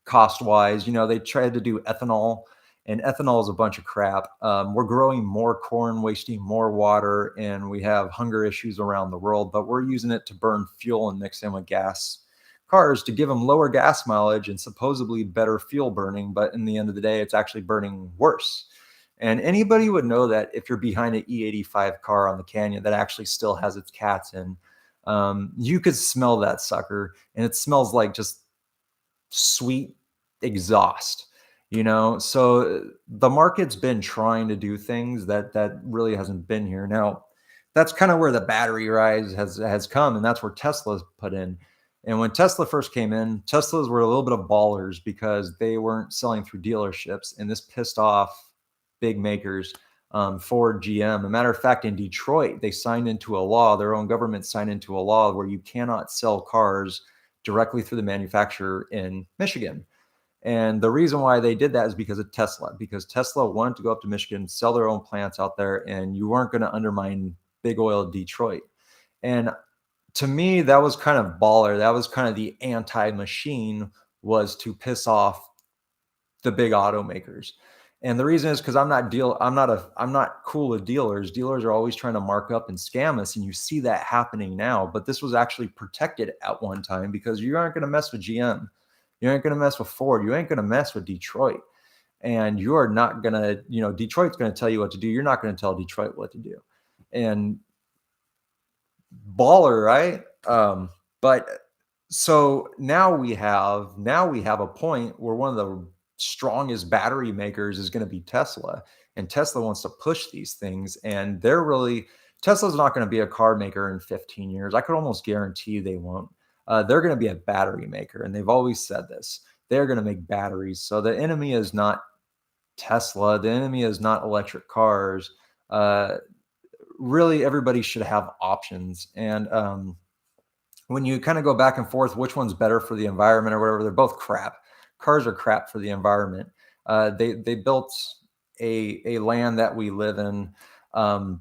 cost-wise, they tried to do ethanol, and ethanol is a bunch of crap. We're growing more corn, wasting more water, and we have hunger issues around the world, but we're using it to burn fuel and mix in with gas cars to give them lower gas mileage and supposedly better fuel burning. But in the end of the day, it's actually burning worse. And anybody would know that if you're behind an E85 car on the Canyon that actually still has its cats in, you could smell that sucker, and it smells like just sweet exhaust, So the market's been trying to do things that really hasn't been here. Now, that's kind of where the battery rise has come, and that's where Tesla's put in. And when Tesla first came in, Teslas were a little bit of ballers because they weren't selling through dealerships, and this pissed off big makers. Ford, GM. A matter of fact, in Detroit, they signed into a law, their own government signed into a law where you cannot sell cars directly through the manufacturer in Michigan. And the reason why they did that is because Tesla wanted to go up to Michigan, sell their own plants out there, and you weren't going to undermine big oil Detroit. And to me, that was kind of baller. That was kind of the anti-machine, was to piss off the big automakers. And the reason is because I'm not cool with dealers. Dealers are always trying to mark up and scam us, and you see that happening now. But this was actually protected at one time because you aren't going to mess with GM, you ain't going to mess with Ford, you ain't going to mess with Detroit, and you are not going to, Detroit's going to tell you what to do. You're not going to tell Detroit what to do. And baller, right? But so now we have a point where one of the strongest battery makers is going to be Tesla, and Tesla wants to push these things, and Tesla's not going to be a car maker in 15 years. I could almost guarantee they won't. They're going to be a battery maker, and they've always said this. They're going to make batteries. So the enemy is not Tesla. The enemy is not electric cars. Really, everybody should have options. And when you kind of go back and forth, which one's better for the environment or whatever, they're both crap. Cars are crap for the environment. They built a land that we live in,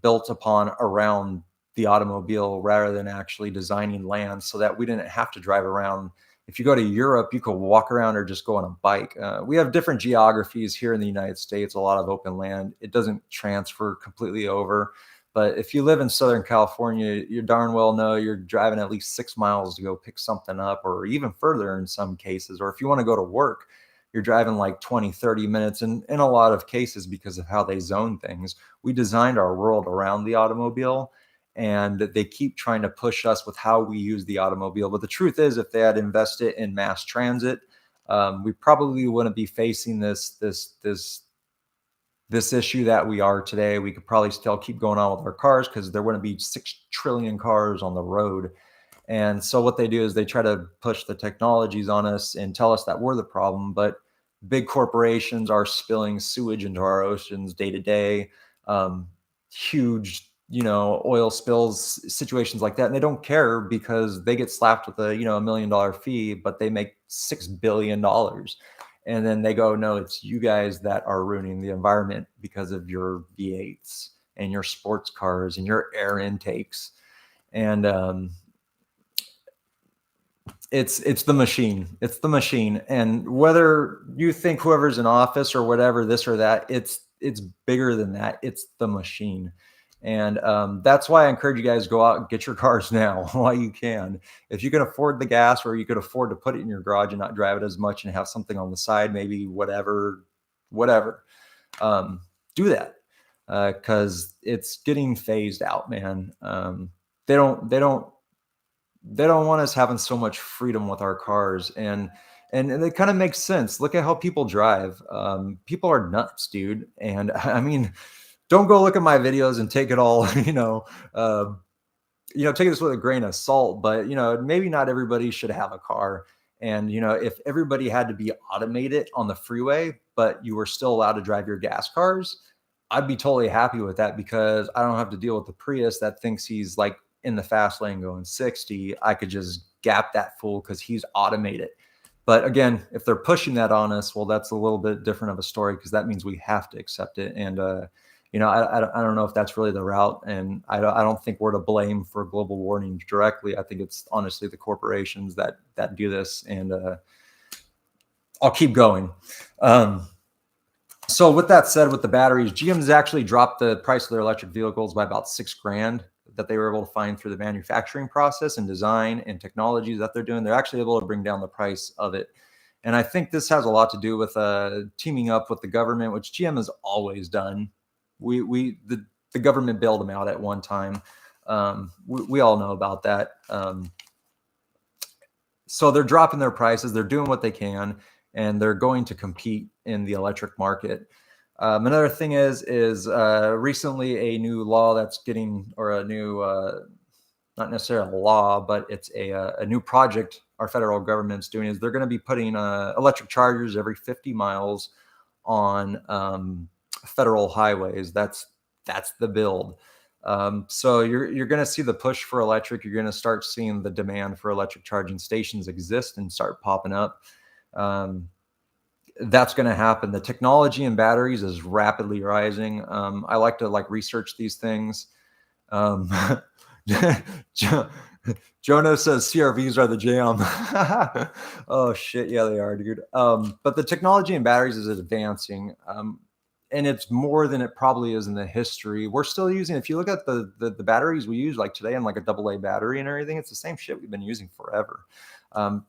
built upon around the automobile rather than actually designing land so that we didn't have to drive around. If you go to Europe, you could walk around or just go on a bike. We have different geographies here in the United States, a lot of open land. It doesn't transfer completely over. But if you live in Southern California, you darn well know you're driving at least 6 miles to go pick something up, or even further in some cases. Or if you want to go to work, you're driving like 20, 30 minutes. And in a lot of cases, because of how they zone things, we designed our world around the automobile, and they keep trying to push us with how we use the automobile. But the truth is, if they had invested in mass transit, we probably wouldn't be facing this issue that we are today. We could probably still keep going on with our cars because there wouldn't be 6 trillion cars on the road. And so what they do is they try to push the technologies on us and tell us that we're the problem. But big corporations are spilling sewage into our oceans day to day. Huge, oil spills, situations like that. And they don't care because they get slapped with a $1 million fee, but they make $6 billion. And then they go, no, it's you guys that are ruining the environment because of your V8s and your sports cars and your air intakes. And it's the machine. It's the machine. And whether you think whoever's in office or whatever, this or that, it's bigger than that. It's the machine. And that's why I encourage you guys to go out and get your cars now while you can. If you can afford the gas, or you could afford to put it in your garage and not drive it as much and have something on the side, maybe whatever, do that, because it's getting phased out, man. They don't want us having so much freedom with our cars, and it kind of makes sense. Look at how people drive. People are nuts, dude. And I mean, don't go look at my videos and take it all, take this with a grain of salt, but, maybe not everybody should have a car. And, if everybody had to be automated on the freeway, but you were still allowed to drive your gas cars, I'd be totally happy with that, because I don't have to deal with the Prius that thinks he's like in the fast lane going 60. I could just gap that fool because he's automated. But again, if they're pushing that on us, well, that's a little bit different of a story, because that means we have to accept it. And, I don't know if that's really the route, and I don't think we're to blame for global warming directly. I think it's honestly the corporations that do this, and I'll keep going. So with that said, with the batteries, GM's actually dropped the price of their electric vehicles by about $6,000 that they were able to find through the manufacturing process and design and technologies that they're doing. They're actually able to bring down the price of it. And I think this has a lot to do with teaming up with the government, which GM has always done. The government bailed them out at one time. We all know about that. So they're dropping their prices. They're doing what they can, and they're going to compete in the electric market. Another thing is recently a new law that's getting, or a new, not necessarily a law, but it's a new project our federal government's doing, is they're going to be putting electric chargers every 50 miles on federal highways. That's the build. So you're going to see the push for electric. You're going to start seeing the demand for electric charging stations exist and start popping up. That's going to happen. The technology in batteries is rapidly rising. I like to research these things. Jonah says CRVs are the jam. Oh shit, yeah, they are, dude. But the technology in batteries is advancing, and it's more than it probably is in the history. We're still using, if you look at the batteries we use like today, and like a AA battery and everything, it's the same shit we've been using forever.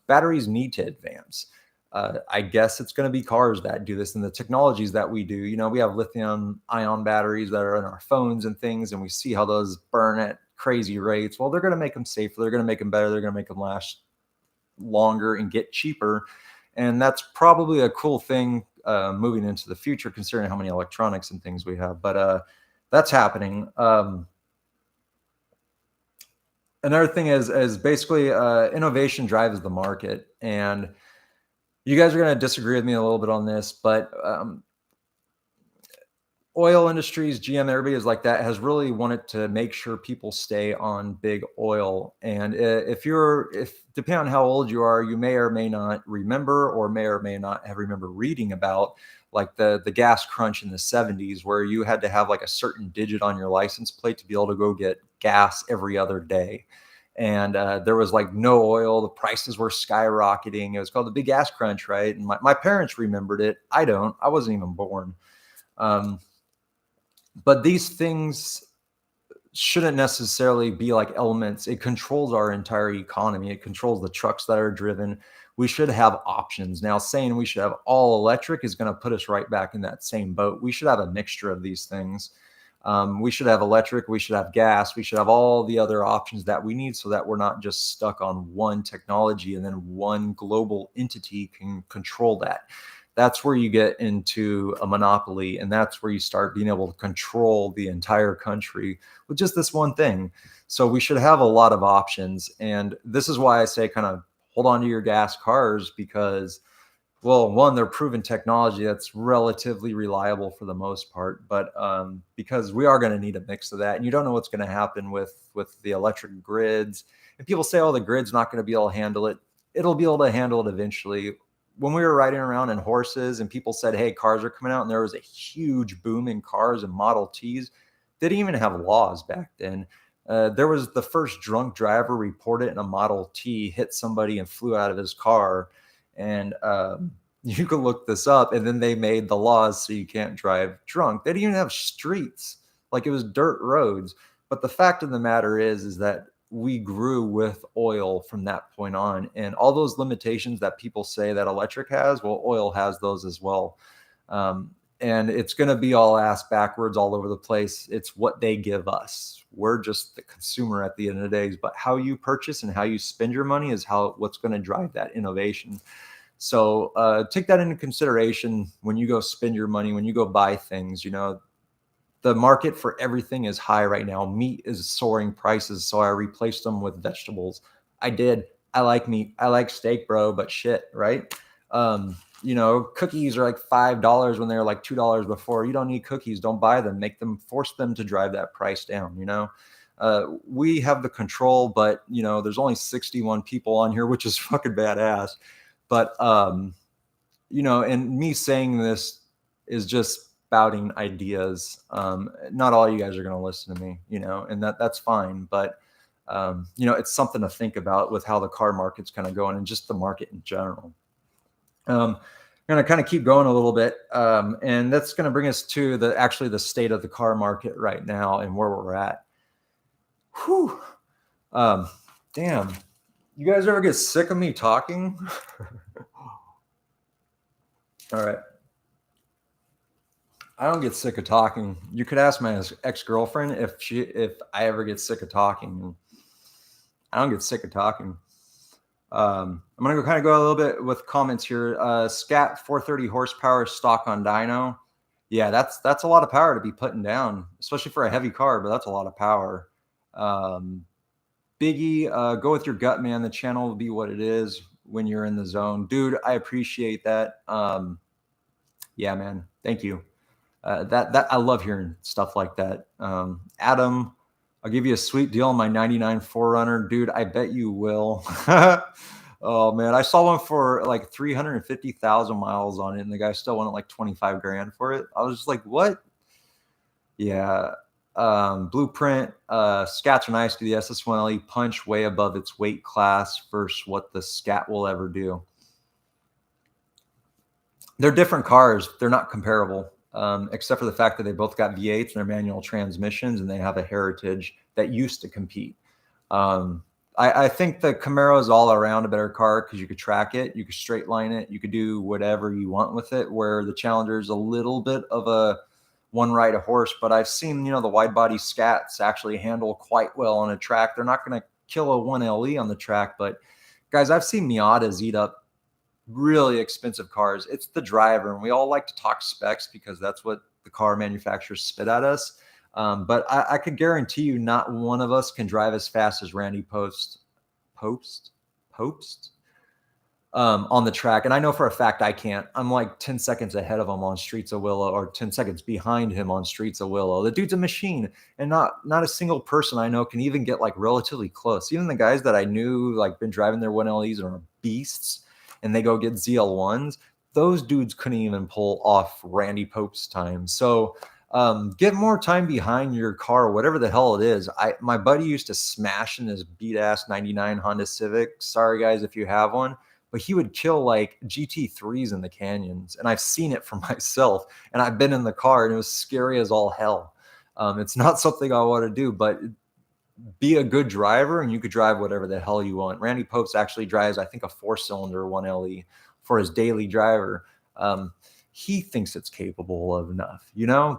Batteries need to advance. I guess it's going to be cars that do this, and the technologies that we do. You know, we have lithium ion batteries that are in our phones and things, and we see how those burn at crazy rates. Well, they're going to make them safer. They're going to make them better. They're going to make them last longer and get cheaper. And that's probably a cool thing moving into the future, considering how many electronics and things we have. But that's happening. Another thing is basically innovation drives the market. And you guys are going to disagree with me a little bit on this, but oil industries, GM, everybody is like that, has really wanted to make sure people stay on big oil. And if depending on how old you are, you may or may not remember, or may not have remember reading about like the gas crunch in the 70s, where you had to have like a certain digit on your license plate to be able to go get gas every other day. And there was like no oil. The prices were skyrocketing. It was called the big gas crunch, right? And my parents remembered it. I don't. I wasn't even born. But these things shouldn't necessarily be like elements. It controls our entire economy. It controls the trucks that are driven. We should have options. Now, saying we should have all electric is going to put us right back in that same boat. We should have a mixture of these things. We should have electric. We should have gas. We should have all the other options that we need, so that we're not just stuck on one technology and then one global entity can control that. That's where you get into a monopoly, and that's where you start being able to control the entire country with just this one thing. So we should have a lot of options. And this is why I say kind of hold on to your gas cars, because, well, one, they're proven technology that's relatively reliable for the most part, but because we are going to need a mix of that. And you don't know what's going to happen with the electric grids. And people say, oh, the grid's not going to be able to handle it. It'll be able to handle it eventually. When we were riding around in horses and people said, hey, cars are coming out, and there was a huge boom in cars and Model Ts, they didn't even have laws back then. There was the first drunk driver reported in a Model T hit somebody and flew out of his car. And you can look this up. And then they made the laws so you can't drive drunk. They didn't even have streets. Like, it was dirt roads. But the fact of the matter is that we grew with oil from that point on, and all those limitations that people say that electric has, well, oil has those as well. And it's going to be all ass backwards all over the place. It's what they give us. We're just the consumer at the end of the day, but how you purchase and how you spend your money is what's going to drive that innovation. So take that into consideration when you go spend your money, when you go buy things. You know, the market for everything is high right now. Meat is soaring prices, so I replaced them with vegetables. I did. I like meat. I like steak, bro, but shit, right? You know, cookies are like $5 when they were like $2 before. You don't need cookies. Don't buy them. Force them to drive that price down, you know? We have the control, but, you know, there's only 61 people on here, which is fucking badass. But, you know, and me saying this is just spouting ideas. Not all you guys are going to listen to me, you know, and that's fine. But, you know, it's something to think about with how the car market's kind of going, and just the market in general. I'm going to kind of keep going a little bit. And that's going to bring us to the state of the car market right now and where we're at. Whew. Damn. You guys ever get sick of me talking? All right. I don't get sick of talking. You could ask my ex-girlfriend if I ever get sick of talking. I don't get sick of talking. I'm gonna kind of go a little bit with comments here. Scat 430 horsepower stock on dyno. Yeah, that's a lot of power to be putting down, especially for a heavy car. But that's a lot of power. Um, Biggie, go with your gut, man. The channel will be what it is when you're in the zone, dude. I appreciate that. Yeah, man. Thank you. That I love hearing stuff like that. Adam, I'll give you a sweet deal on my 99 4Runner, dude. I bet you will. Oh man, I saw one for like 350,000 miles on it, and the guy still wanted like 25 grand for it. I was just like, what? Yeah. Blueprint, scats are nice to the SS1LE punch way above its weight class versus what the scat will ever do. They're different cars. They're not comparable, except for the fact that they both got V8s and they're manual transmissions, and they have a heritage that used to compete. I think the Camaro is all around a better car because you could track it, you could straight line it, you could do whatever you want with it, where the Challenger is a little bit of a one ride a horse. But I've seen, the wide body scats actually handle quite well on a track. They're not going to kill a 1LE on the track, but guys, I've seen Miatas eat up really expensive cars. It's the driver, and we all like to talk specs because that's what the car manufacturers spit at us. But I could guarantee you, not one of us can drive as fast as Randy Post on the track. And I know for a fact I can't. I'm like 10 seconds ahead of him on Streets of Willow, or 10 seconds behind him on Streets of Willow. The dude's a machine, and not a single person I know can even get like relatively close. Even the guys that I knew, like, been driving their 1LEs and are beasts, and they go get ZL1s, those dudes couldn't even pull off Randy Pope's time. So get more time behind your car, whatever the hell it is. My buddy used to smash in his beat ass 99 Honda Civic. Sorry guys if you have one, but he would kill like GT3s in the canyons, and I've seen it for myself. And I've been in the car, and it was scary as all hell. It's not something I want to do, but be a good driver, and you could drive whatever the hell you want. Randy Popes actually drives, I think, a 4-cylinder 1LE for his daily driver. He thinks it's capable of enough,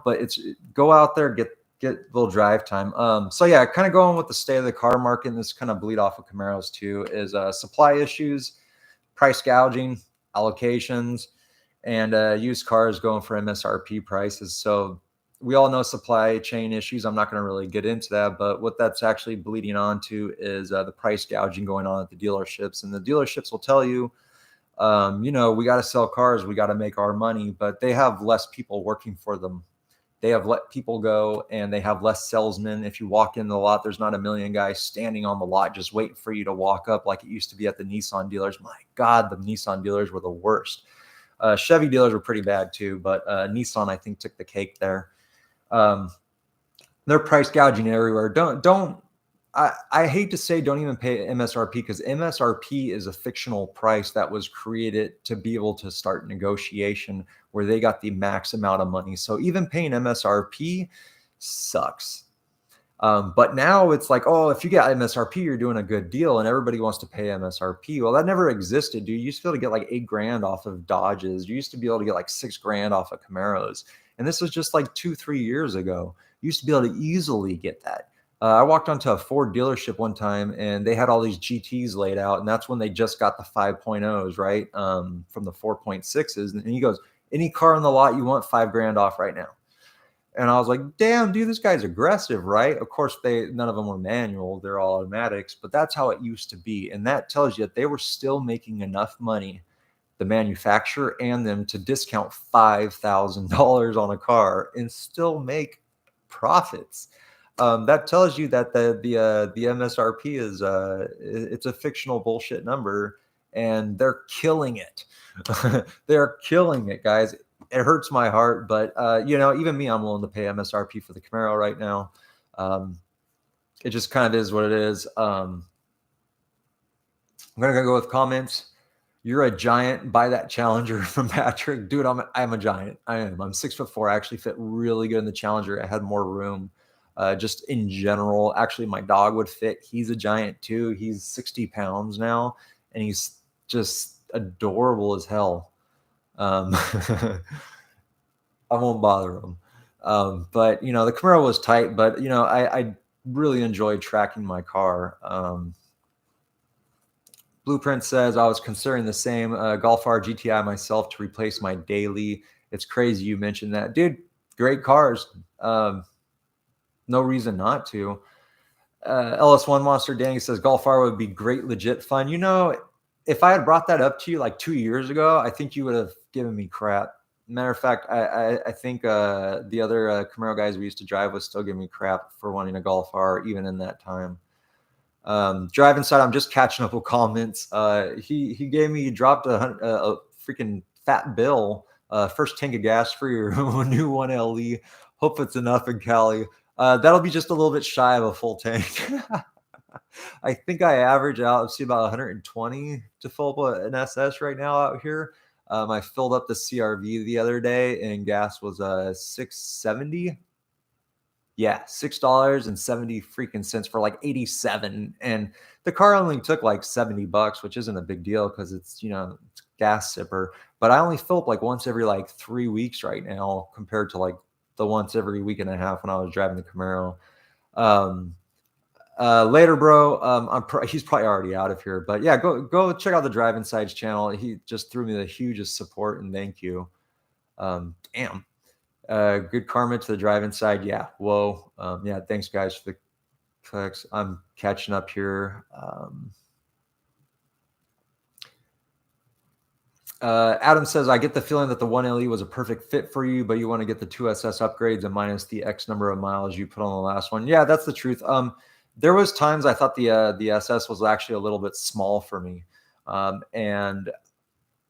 but it's go out there, get a little drive time. So yeah, kind of going with the state of the car market, and this kind of bleed off of Camaros too, is supply issues, price gouging, allocations, and used cars going for MSRP prices. So we all know supply chain issues. I'm not going to really get into that, but what that's actually bleeding on to is the price gouging going on at the dealerships. And the dealerships will tell you, we got to sell cars, we got to make our money, but they have less people working for them. They have let people go, and they have less salesmen. If you walk in the lot, there's not a million guys standing on the lot just waiting for you to walk up like it used to be at the Nissan dealers. My God, the Nissan dealers were the worst. Chevy dealers were pretty bad too, but Nissan, I think, took the cake there. They're price gouging everywhere. I hate to say don't even pay MSRP, because MSRP is a fictional price that was created to be able to start negotiation where they got the max amount of money. So even paying MSRP sucks. But now it's like, oh, if you get MSRP, you're doing a good deal, and everybody wants to pay MSRP. Well, that never existed, dude. You used to be able to get like $8 grand off of Dodges. You used to be able to get like $6 grand off of Camaros. And this was just like 2-3 years ago. You used to be able to easily get that. I walked onto a Ford dealership one time, and they had all these GTs laid out, and that's when they just got the 5.0s, right? From the 4.6s. And he goes, any car on the lot you want, $5 grand off right now. And I was like, damn, dude, this guy's aggressive, right? Of course, none of them were manual. They're all automatics, but that's how it used to be. And that tells you that they were still making enough money, the manufacturer and them, to discount $5,000 on a car and still make profits. That tells you that the MSRP is it's a fictional bullshit number, and they're killing it. They're killing it, guys. It hurts my heart, but even me, I'm willing to pay MSRP for the Camaro right now. It just kind of is what it is. I'm gonna go with comments. You're a giant. Buy that Challenger from Patrick, dude. I'm a giant. I am. I'm 6'4". I actually fit really good in the Challenger. I had more room. Just in general, actually, my dog would fit. He's a giant too. He's 60 pounds now, and he's just adorable as hell. I won't bother them. But the Camaro was tight, but I really enjoyed tracking my car. Blueprint says I was considering the same Golf R GTI myself to replace my daily. It's crazy you mentioned that, dude. Great cars. No reason not to. LS1 Monster Danny says Golf R would be great, legit fun. If I had brought that up to you like 2 years ago, I think you would have given me crap. Matter of fact, I think the other Camaro guys we used to drive was still giving me crap for wanting a Golf R even in that time. Driving side, I'm just catching up with comments. He dropped a freaking fat bill. First tank of gas for your new 1LE. Hope it's enough in Cali. That'll be just a little bit shy of a full tank. I think I average out, see about 120 to fill up an SS right now out here. I filled up the CRV the other day and gas was $6.70. Yeah, $6.70 freaking cents for like 87. And the car only took like $70, which isn't a big deal because it's gas sipper. But I only fill up like once every like 3 weeks right now compared to like the once every week and a half when I was driving the Camaro. Later, bro. He's probably already out of here, but yeah, go check out the Drive Insights channel. He just threw me the hugest support and thank you. Damn. Good karma to the Drive Inside. Yeah. Whoa. Yeah. Thanks, guys, for the clicks. I'm catching up here. Adam says, I get the feeling that the 1LE was a perfect fit for you, but you want to get the 2SS upgrades and minus the X number of miles you put on the last one. Yeah, that's the truth. There was times I thought the SS was actually a little bit small for me. And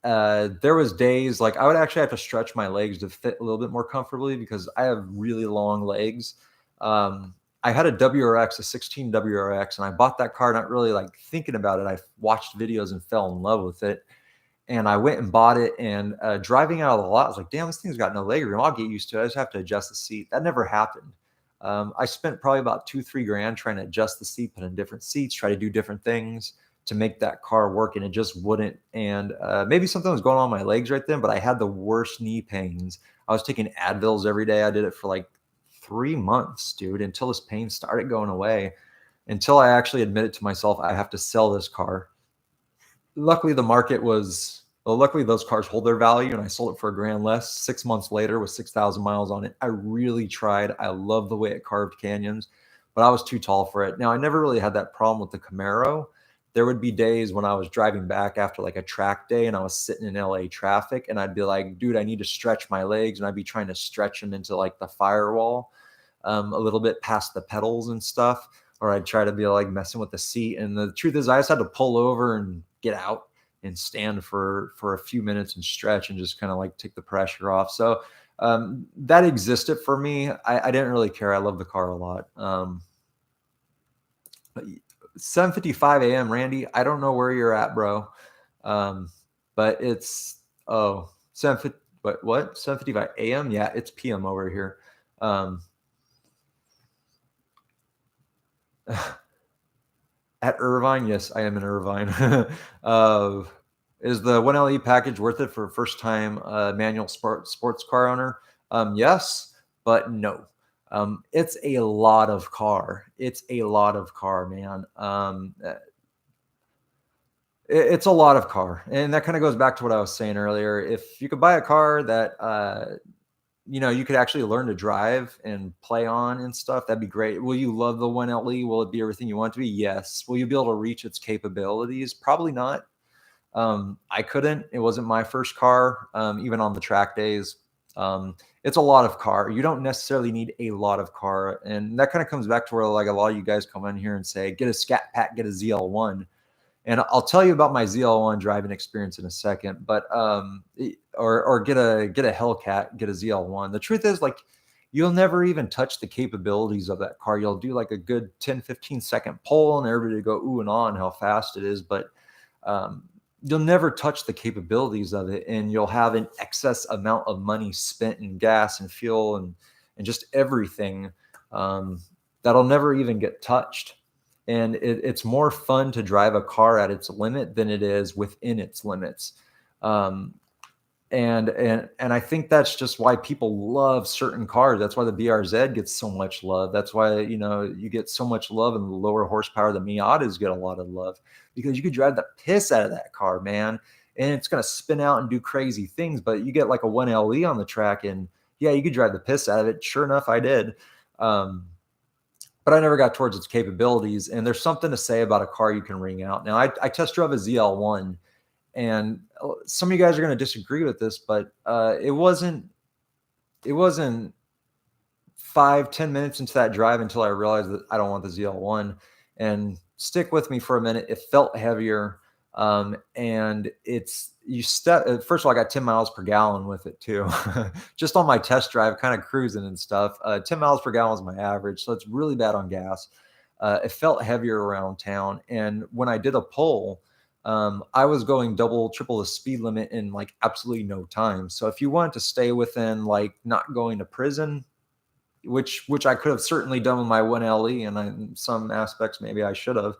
there was days like I would actually have to stretch my legs to fit a little bit more comfortably because I have really long legs. I had a WRX, a 16 WRX, and I bought that car not really like thinking about it. I watched videos and fell in love with it. And I went and bought it, and driving out of the lot, I was like, damn, this thing's got no leg room. I'll get used to it. I just have to adjust the seat. That never happened. I spent probably about $2-3 grand trying to adjust the seat, put in different seats, try to do different things to make that car work, and it just wouldn't. And maybe something was going on my legs right then, but I had the worst knee pains. I was taking Advils every day. I did it for like 3 months, dude, until this pain started going away, until I actually admitted to myself, I have to sell this car. Luckily, luckily those cars hold their value, and I sold it for $1 grand less 6 months later with 6,000 miles on it. I really tried. I love the way it carved canyons, but I was too tall for it. Now, I never really had that problem with the Camaro. There would be days when I was driving back after like a track day and I was sitting in LA traffic and I'd be like, dude, I need to stretch my legs. And I'd be trying to stretch them into like the firewall a little bit past the pedals and stuff. Or I'd try to be like messing with the seat. And the truth is I just had to pull over and get out and stand for a few minutes and stretch and just kind of like take the pressure off. So that existed for me. I didn't really care. I love the car a lot. 7:55 a.m. Randy, I don't know where you're at, bro. But it's 7:50. What? 7:55 a.m. Yeah, it's p.m. over here. At Irvine, yes, I am in Irvine. Is the 1LE package worth it for a first-time manual sports car owner? Yes, but no. It's a lot of car. It's a lot of car, man. It's a lot of car. And that kind of goes back to what I was saying earlier. If you could buy a car that, you could actually learn to drive and play on and stuff, that'd be great. Will you love the 1LE? Will it be everything you want it to be? Yes. Will you be able to reach its capabilities? Probably not. I couldn't. It wasn't my first car, even on the track days. It's a lot of car. You don't necessarily need a lot of car. And that kind of comes back to where like a lot of you guys come in here and say, get a Scat Pack, get a ZL1. And I'll tell you about my ZL1 driving experience in a second, but or get a Hellcat, get a ZL1. The truth is, like, you'll never even touch the capabilities of that car. You'll do like a good 10-15 second pull and everybody go ooh and ah on how fast it is, but you'll never touch the capabilities of it, and you'll have an excess amount of money spent in gas and fuel and just everything that'll never even get touched. And it's more fun to drive a car at its limit than it is within its limits. And And I think that's just why people love certain cars. That's why the BRZ gets so much love. That's why, you get so much love, and the lower horsepower, the Miatas get a lot of love, because you could drive the piss out of that car, man. And it's going to spin out and do crazy things. But you get like a 1LE on the track, and yeah, you could drive the piss out of it. Sure enough, I did. But I never got towards its capabilities. And there's something to say about a car you can ring out. Now, I test drove a ZL1, and some of you guys are going to disagree with this, but it wasn't 5-10 minutes into that drive until I realized that I don't want the ZL1. And stick with me for a minute. It felt heavier. And first of all, I got 10 miles per gallon with it too. Just on my test drive, kind of cruising and stuff. 10 miles per gallon is my average. So it's really bad on gas. It felt heavier around town. And when I did a pull, I was going double, triple the speed limit in like absolutely no time. So if you wanted to stay within like not going to prison, which I could have certainly done with my 1LE, and in some aspects maybe I should have.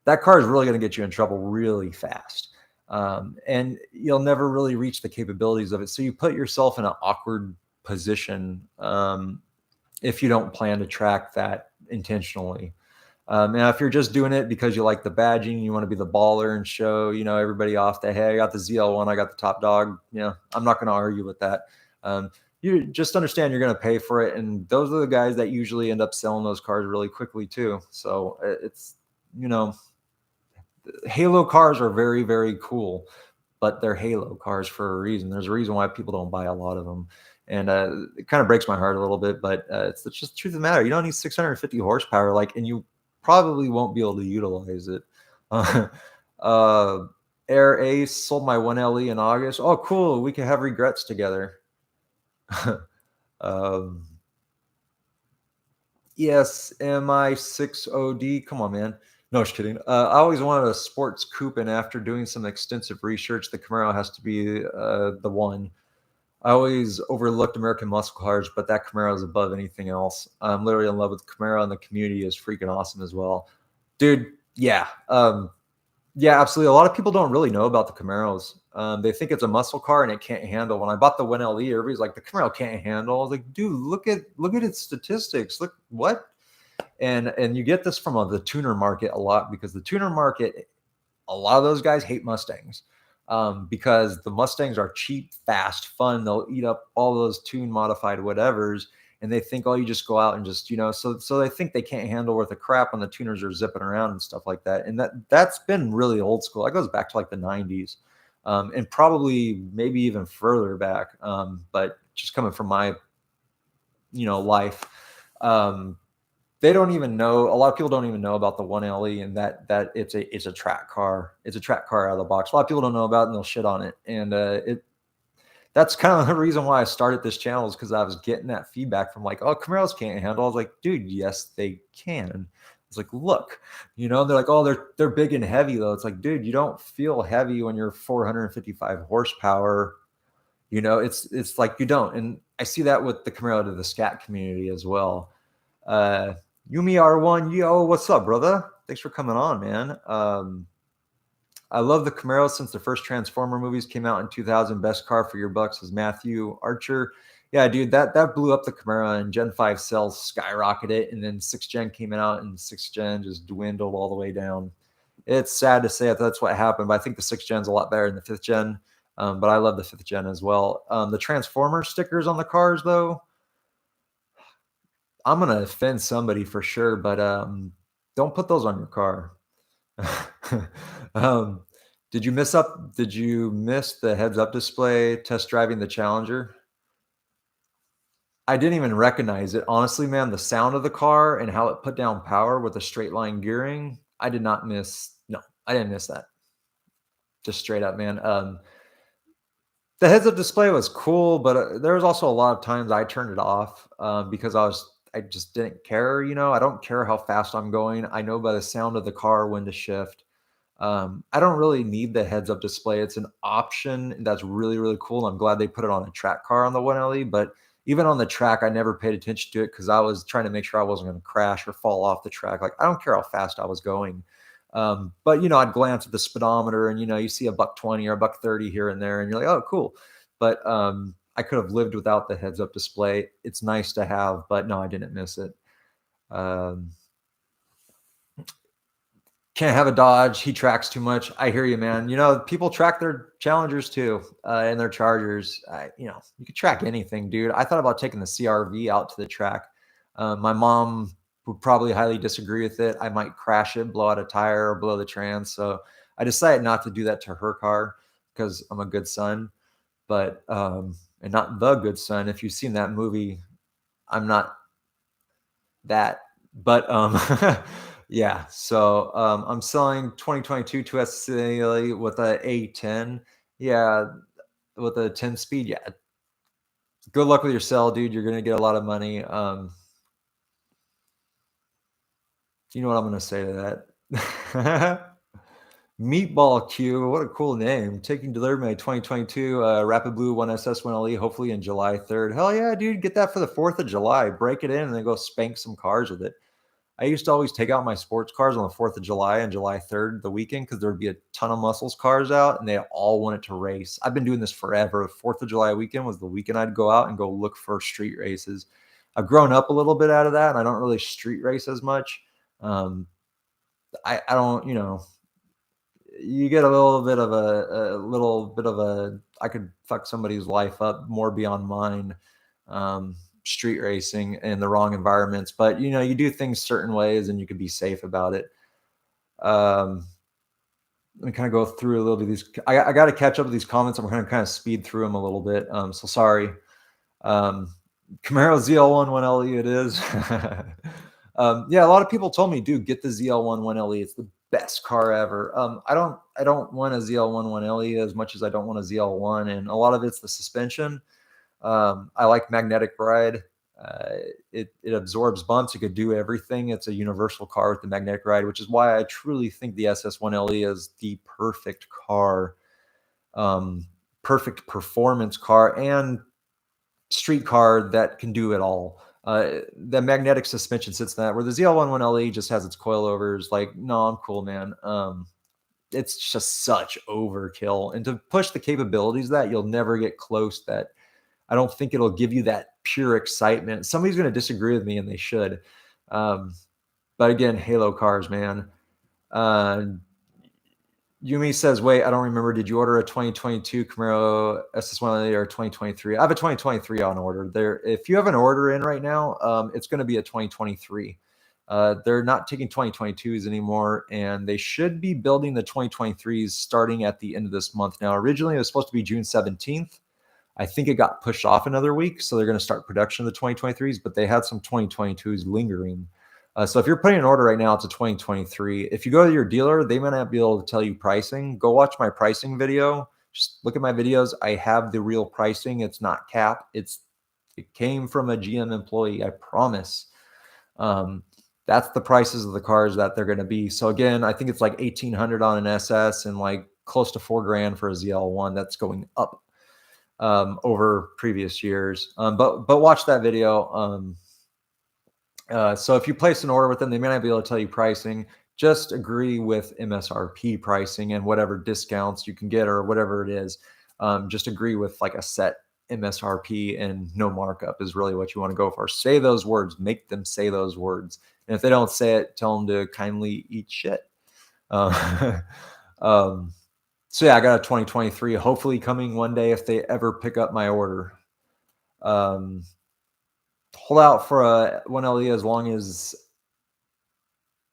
That car is really going to get you in trouble really fast, and you'll never really reach the capabilities of it. So you put yourself in an awkward position if you don't plan to track that intentionally. Now, if you're just doing it because you like the badging, you want to be the baller and show, everybody off that, hey, I got the ZL1, I got the top dog. I'm not going to argue with that. You just understand you're going to pay for it. And those are the guys that usually end up selling those cars really quickly too. So it's, Halo cars are very, very cool, but they're Halo cars for a reason. There's a reason why people don't buy a lot of them. And it kind of breaks my heart a little bit, but it's just the truth of the matter. You don't need 650 horsepower, and you probably won't be able to utilize it. Air Ace sold my 1LE in August. Oh, cool. We can have regrets together. Yes, MI6OD. Come on, man. No, just kidding. I always wanted a sports coupe, and after doing some extensive research, the Camaro has to be the one. I always overlooked American muscle cars, but that Camaro is above anything else. I'm literally in love with Camaro, and the community is freaking awesome as well. Dude, yeah. Yeah, absolutely. A lot of people don't really know about the Camaros. They think it's a muscle car and it can't handle. When I bought the 1LE, everybody's like, the Camaro can't handle. I was like, dude, look at its statistics. Look, what? And you get this from the tuner market a lot, because the tuner market, a lot of those guys hate Mustangs. Because the Mustangs are cheap, fast, fun. They'll eat up all those tune modified whatevers, and they think, oh, you just go out and just, so they think they can't handle worth of crap when the tuners are zipping around and stuff like that. And that's been really old school. That goes back to like the 90s, and probably maybe even further back. But just coming from my, life, they don't even know. A lot of people don't even know about the 1LE, and that it's a track car. It's a track car out of the box. A lot of people don't know about it, and they'll shit on it. And that's kind of the reason why I started this channel, is because I was getting that feedback from like, oh, Camaros can't handle. I was like, dude, yes, they can. It's like, look, they're like, oh, they're big and heavy though. It's like, dude, you don't feel heavy when you're 455 horsepower. It's like you don't. And I see that with the Camaro to the scat community as well. Yumi R1, yo, what's up, brother? Thanks for coming on, man. I love the Camaro since the first Transformer movies came out in 2000. Best car for your bucks is Matthew Archer. Yeah, dude, that blew up the Camaro, and Gen 5 sales skyrocketed, and then 6th Gen came out, and 6th Gen just dwindled all the way down. It's sad to say that that's what happened, but I think the 6th Gen's a lot better than the 5th Gen, but I love the 5th Gen as well. The Transformer stickers on the cars, though, I'm going to offend somebody for sure, but don't put those on your car. Did you miss the heads-up display test driving the Challenger? I didn't even recognize it. Honestly, man, the sound of the car and how it put down power with the straight line gearing, I didn't miss that. Just straight up, man. The heads-up display was cool, but there was also a lot of times I turned it off because I just didn't care. I don't care how fast I'm going. I know by the sound of the car when to shift. I don't really need the heads-up display. It's an option that's really, really cool. I'm glad they put it on a track car on the 1LE, but even on the track, I never paid attention to it because I was trying to make sure I wasn't going to crash or fall off the track. Like, I don't care how fast I was going. But I'd glance at the speedometer, and you see a $1.20 or a $1.30 here and there, and you're like, oh, cool. But I could have lived without the heads-up display. It's nice to have, but no, I didn't miss it. Can't have a Dodge. He tracks too much. I hear you, man. People track their Challengers too, and their Chargers. You could track anything, dude. I thought about taking the CRV out to the track. My mom would probably highly disagree with it. I might crash it, blow out a tire, or blow the trans. So I decided not to do that to her car because I'm a good son, but and not the good son. If you've seen that movie, I'm not that, but yeah. So I'm selling 2022 2SC with a A10. Yeah, with a 10 speed. Yeah. Good luck with your sell, dude. You're gonna get a lot of money. You know what I'm gonna say to that? Meatball Q, what a cool name. Taking delivery my 2022 Rapid Blue 1SS 1LE, hopefully in July 3rd. Hell yeah, dude. Get that for the 4th of July. Break it in and then go spank some cars with it. I used to always take out my sports cars on the 4th of July and July 3rd, the weekend, because there would be a ton of muscles cars out and they all wanted to race. I've been doing this forever. 4th of July weekend was the weekend I'd go out and go look for street races. I've grown up a little bit out of that, and I don't really street race as much. I don't, you get a little bit of a I could fuck somebody's life up more beyond mine. Street racing in the wrong environments, but you do things certain ways and you can be safe about it. Let me kind of go through a little bit of these. I got to catch up with these comments. I'm going to kind of speed through them a little bit. So sorry. Camaro ZL1 1LE it is. Yeah, a lot of people told me, dude, get the ZL1 1LE. It's the best car ever. I don't want a ZL1 1LE as much as I don't want a ZL1, and a lot of it's the suspension. I like magnetic ride. It absorbs bumps. It could do everything. It's a universal car with the magnetic ride, which is why I truly think the SS1LE is the perfect car, perfect performance car, and street car that can do it all. The magnetic suspension sits in that, where the ZL1 1LE just has its coilovers. Like, no, I'm cool, man. It's just such overkill, and to push the capabilities of that, you'll never get close. That I don't think it'll give you that pure excitement. Somebody's going to disagree with me, and they should. But again, Halo cars, man. Yumi says, wait, I don't remember. Did you order a 2022 Camaro SS1 or 2023? I have a 2023 on order. There, if you have an order in right now, it's going to be a 2023. They're not taking 2022s anymore, and they should be building the 2023s starting at the end of this month. Now, originally it was supposed to be June 17th. I think it got pushed off another week, so they're going to start production of the 2023s, but they had some 2022s lingering. So if you're putting an order right now, it's a 2023. If you go to your dealer, they might not be able to tell you pricing. Go watch my pricing video. Just look at my videos. I have the real pricing. It's not cap. It came from a GM employee, I promise. That's the prices of the cars that they're going to be. So again, I think it's like 1,800 on an SS and like close to $4,000 for a ZL1. That's going up over previous years. But watch that video. So if you place an order with them, they may not be able to tell you pricing. Just agree with MSRP pricing and whatever discounts you can get or whatever it is. Just agree with like a set MSRP and no markup is really what you want to go for. Say those words, make them say those words. And if they don't say it, tell them to kindly eat shit. So yeah, I got a 2023, hopefully coming one day if they ever pick up my order. Hold out for a 1LE as long as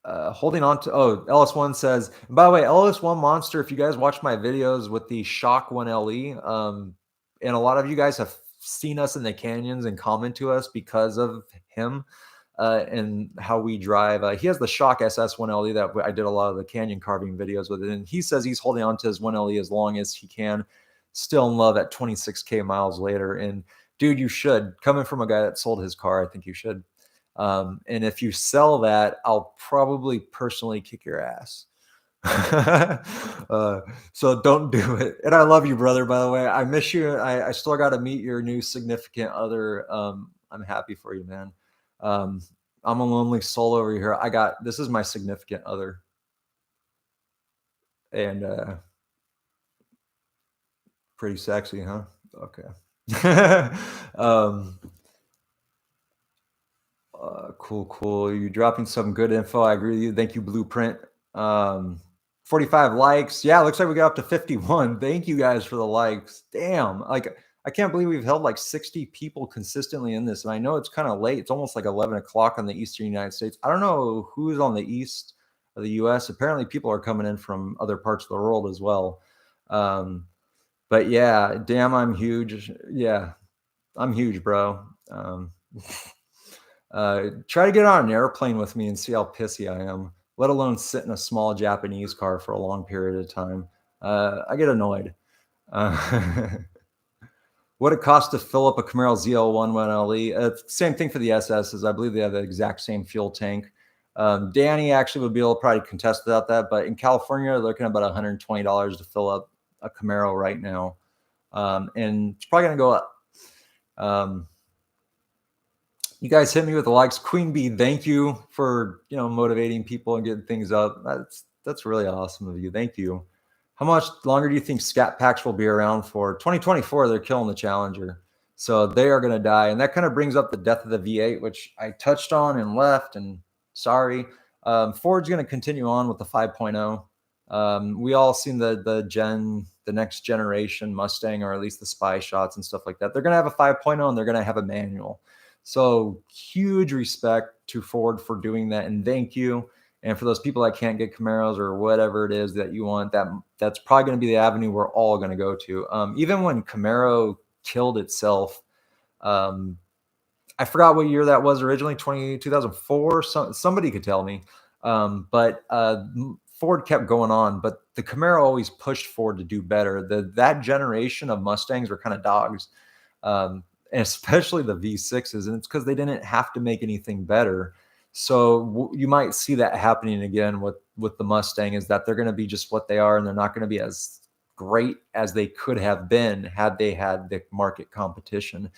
holding on to, LS1 says, and by the way, LS1 Monster, if you guys watch my videos with the Shock 1LE, and a lot of you guys have seen us in the canyons and comment to us because of him and how we drive. He has the Shock SS 1LE that I did a lot of the canyon carving videos with it, and he says he's holding on to his 1LE as long as he can. Still in love at 26K miles later. And dude, you should. Coming from a guy that sold his car, I think you should. And if you sell that, I'll probably personally kick your ass. So don't do it. And I love you, brother, by the way. I miss you. I still got to meet your new significant other. I'm happy for you, man. I'm a lonely soul over here. This is my significant other. And pretty sexy, huh? Okay. um, cool. You're dropping some good info. I agree with you. Thank you, Blueprint. Um, 45 likes. Yeah, looks like we got up to 51. Thank you guys for the likes. Damn. Like, I can't believe we've held like 60 people consistently in this. And I know it's kind of late. It's almost like 11 o'clock on the Eastern United States. I don't know who's on the East of the US. Apparently, people are coming in from other parts of the world as well. But yeah, damn, I'm huge. Yeah, I'm huge, bro. Try to get on an airplane with me and see how pissy I am, let alone sit in a small Japanese car for a long period of time. I get annoyed. Uh, what it costs to fill up a Camaro ZL11LE? Same thing for the SSs. I believe they have the exact same fuel tank. Danny actually would be able to probably contest without that, but in California, they're looking at about $120 to fill up a Camaro right now. And it's probably going to go up. You guys hit me with the likes. Queen Bee, thank you for motivating people and getting things up. That's really awesome of you. Thank you. How much longer do you think Scat Packs will be around for? 2024, they're killing the Challenger. So they are going to die. And that kind of brings up the death of the V8, which I touched on and left. And sorry. Ford's going to continue on with the 5.0. We all seen the next generation Mustang, or at least the spy shots and stuff like that. They're going to have a 5.0 and they're going to have a manual. So huge respect to Ford for doing that, and thank you. And for those people that can't get Camaros or whatever it is that you want, that's probably going to be the avenue we're all going to go to. Even when Camaro killed itself, I forgot what year that was originally, 2004. Somebody could tell me. But Ford kept going on, but the Camaro always pushed Ford to do better. That generation of Mustangs were kind of dogs. And especially the V6s, and it's because they didn't have to make anything better. So you might see that happening again with the Mustang, is that they're going to be just what they are, and they're not going to be as great as they could have been had they had the market competition.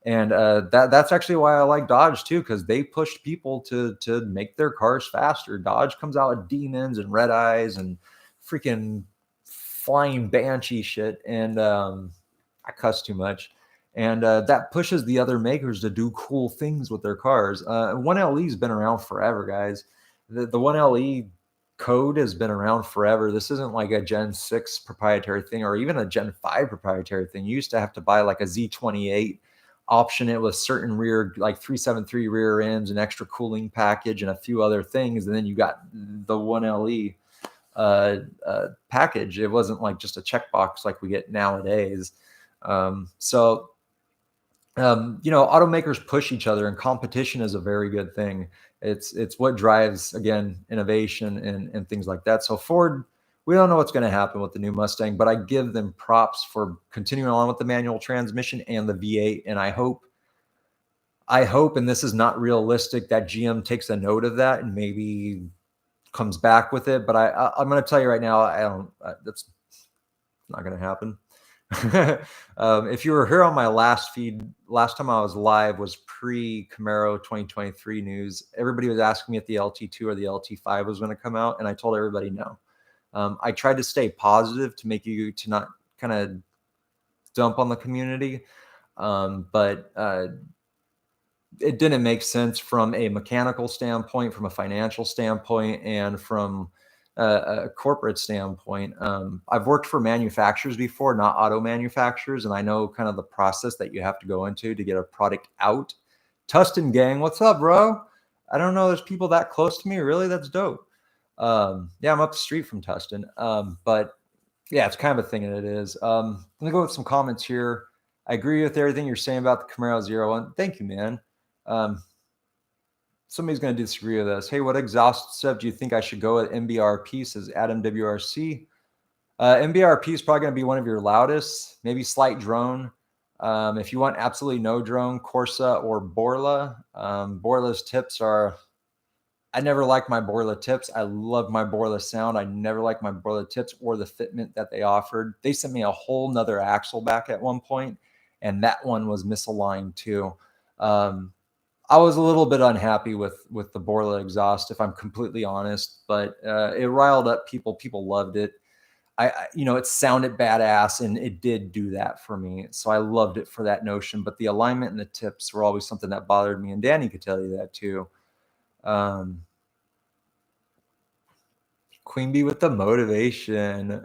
And that's actually why I like Dodge too, because they pushed people to make their cars faster. Dodge comes out with demons and red eyes and freaking flying banshee shit, and I cuss too much. And that pushes the other makers to do cool things with their cars. 1LE has been around forever, guys. The 1LE code has been around forever. This isn't like a Gen 6 proprietary thing or even a Gen 5 proprietary thing. You used to have to buy like a Z28, option it with certain rear, like 373 rear ends, an extra cooling package, and a few other things. And then you got the 1LE package. It wasn't like just a checkbox like we get nowadays. Automakers push each other, and competition is a very good thing. It's what drives, again, innovation and things like that. So Ford, we don't know what's going to happen with the new Mustang, but I give them props for continuing on with the manual transmission and the V8. And I hope, and this is not realistic, that GM takes a note of that and maybe comes back with it. But I'm going to tell you right now, that's not going to happen. If you were here on my last feed, last time I was live was pre-Camaro 2023 news. Everybody was asking me if the LT2 or the LT5 was going to come out, and I told everybody no. I tried to stay positive to make you to not kind of dump on the community, but it didn't make sense from a mechanical standpoint, from a financial standpoint, and from a corporate standpoint. I've worked for manufacturers before, not auto manufacturers, and I know kind of the process that you have to go into to get a product out. Tustin gang, what's up, bro? I don't know there's people that close to me. Really? That's dope. Yeah, I'm up the street from Tustin. But yeah, it's kind of a thing that it is. Let me go with some comments here. I agree with everything you're saying about the Camaro 01. Thank you, man. Somebody's going to disagree with us. Hey, what exhaust sub do you think I should go with? MBRP, says Adam WRC. MBRP is probably going to be one of your loudest, maybe slight drone. If you want absolutely no drone, Corsa or Borla. Borla's tips are, I never liked my Borla tips. I love my Borla sound. I never liked my Borla tips or the fitment that they offered. They sent me a whole nother axle back at one point, and that one was misaligned too. I was a little bit unhappy with the Borla exhaust, if I'm completely honest, but it riled up people. People loved it. it sounded badass, and it did do that for me. So I loved it for that notion. But the alignment and the tips were always something that bothered me, and Danny could tell you that too. Queen Bee with the motivation.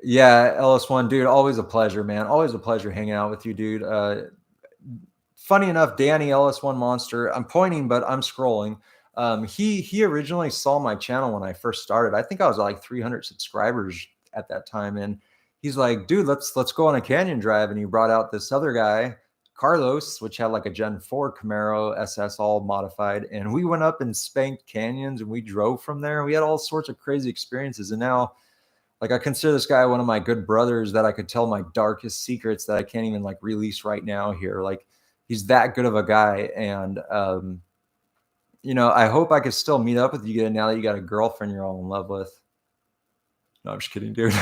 Yeah, LS1, dude, always a pleasure, man. Always a pleasure hanging out with you, dude. Funny enough, Danny LS1 Monster. I'm pointing, but I'm scrolling. He originally saw my channel when I first started. I think I was like 300 subscribers at that time, and he's like, "Dude, let's go on a canyon drive." And he brought out this other guy, Carlos, which had like a Gen 4 Camaro SS all modified, and we went up and spanked canyons, and we drove from there. We had all sorts of crazy experiences, and now, like, I consider this guy one of my good brothers that I could tell my darkest secrets that I can't even like release right now here. Like, he's that good of a guy. And, I hope I could still meet up with you again now that you got a girlfriend you're all in love with. No, I'm just kidding, dude.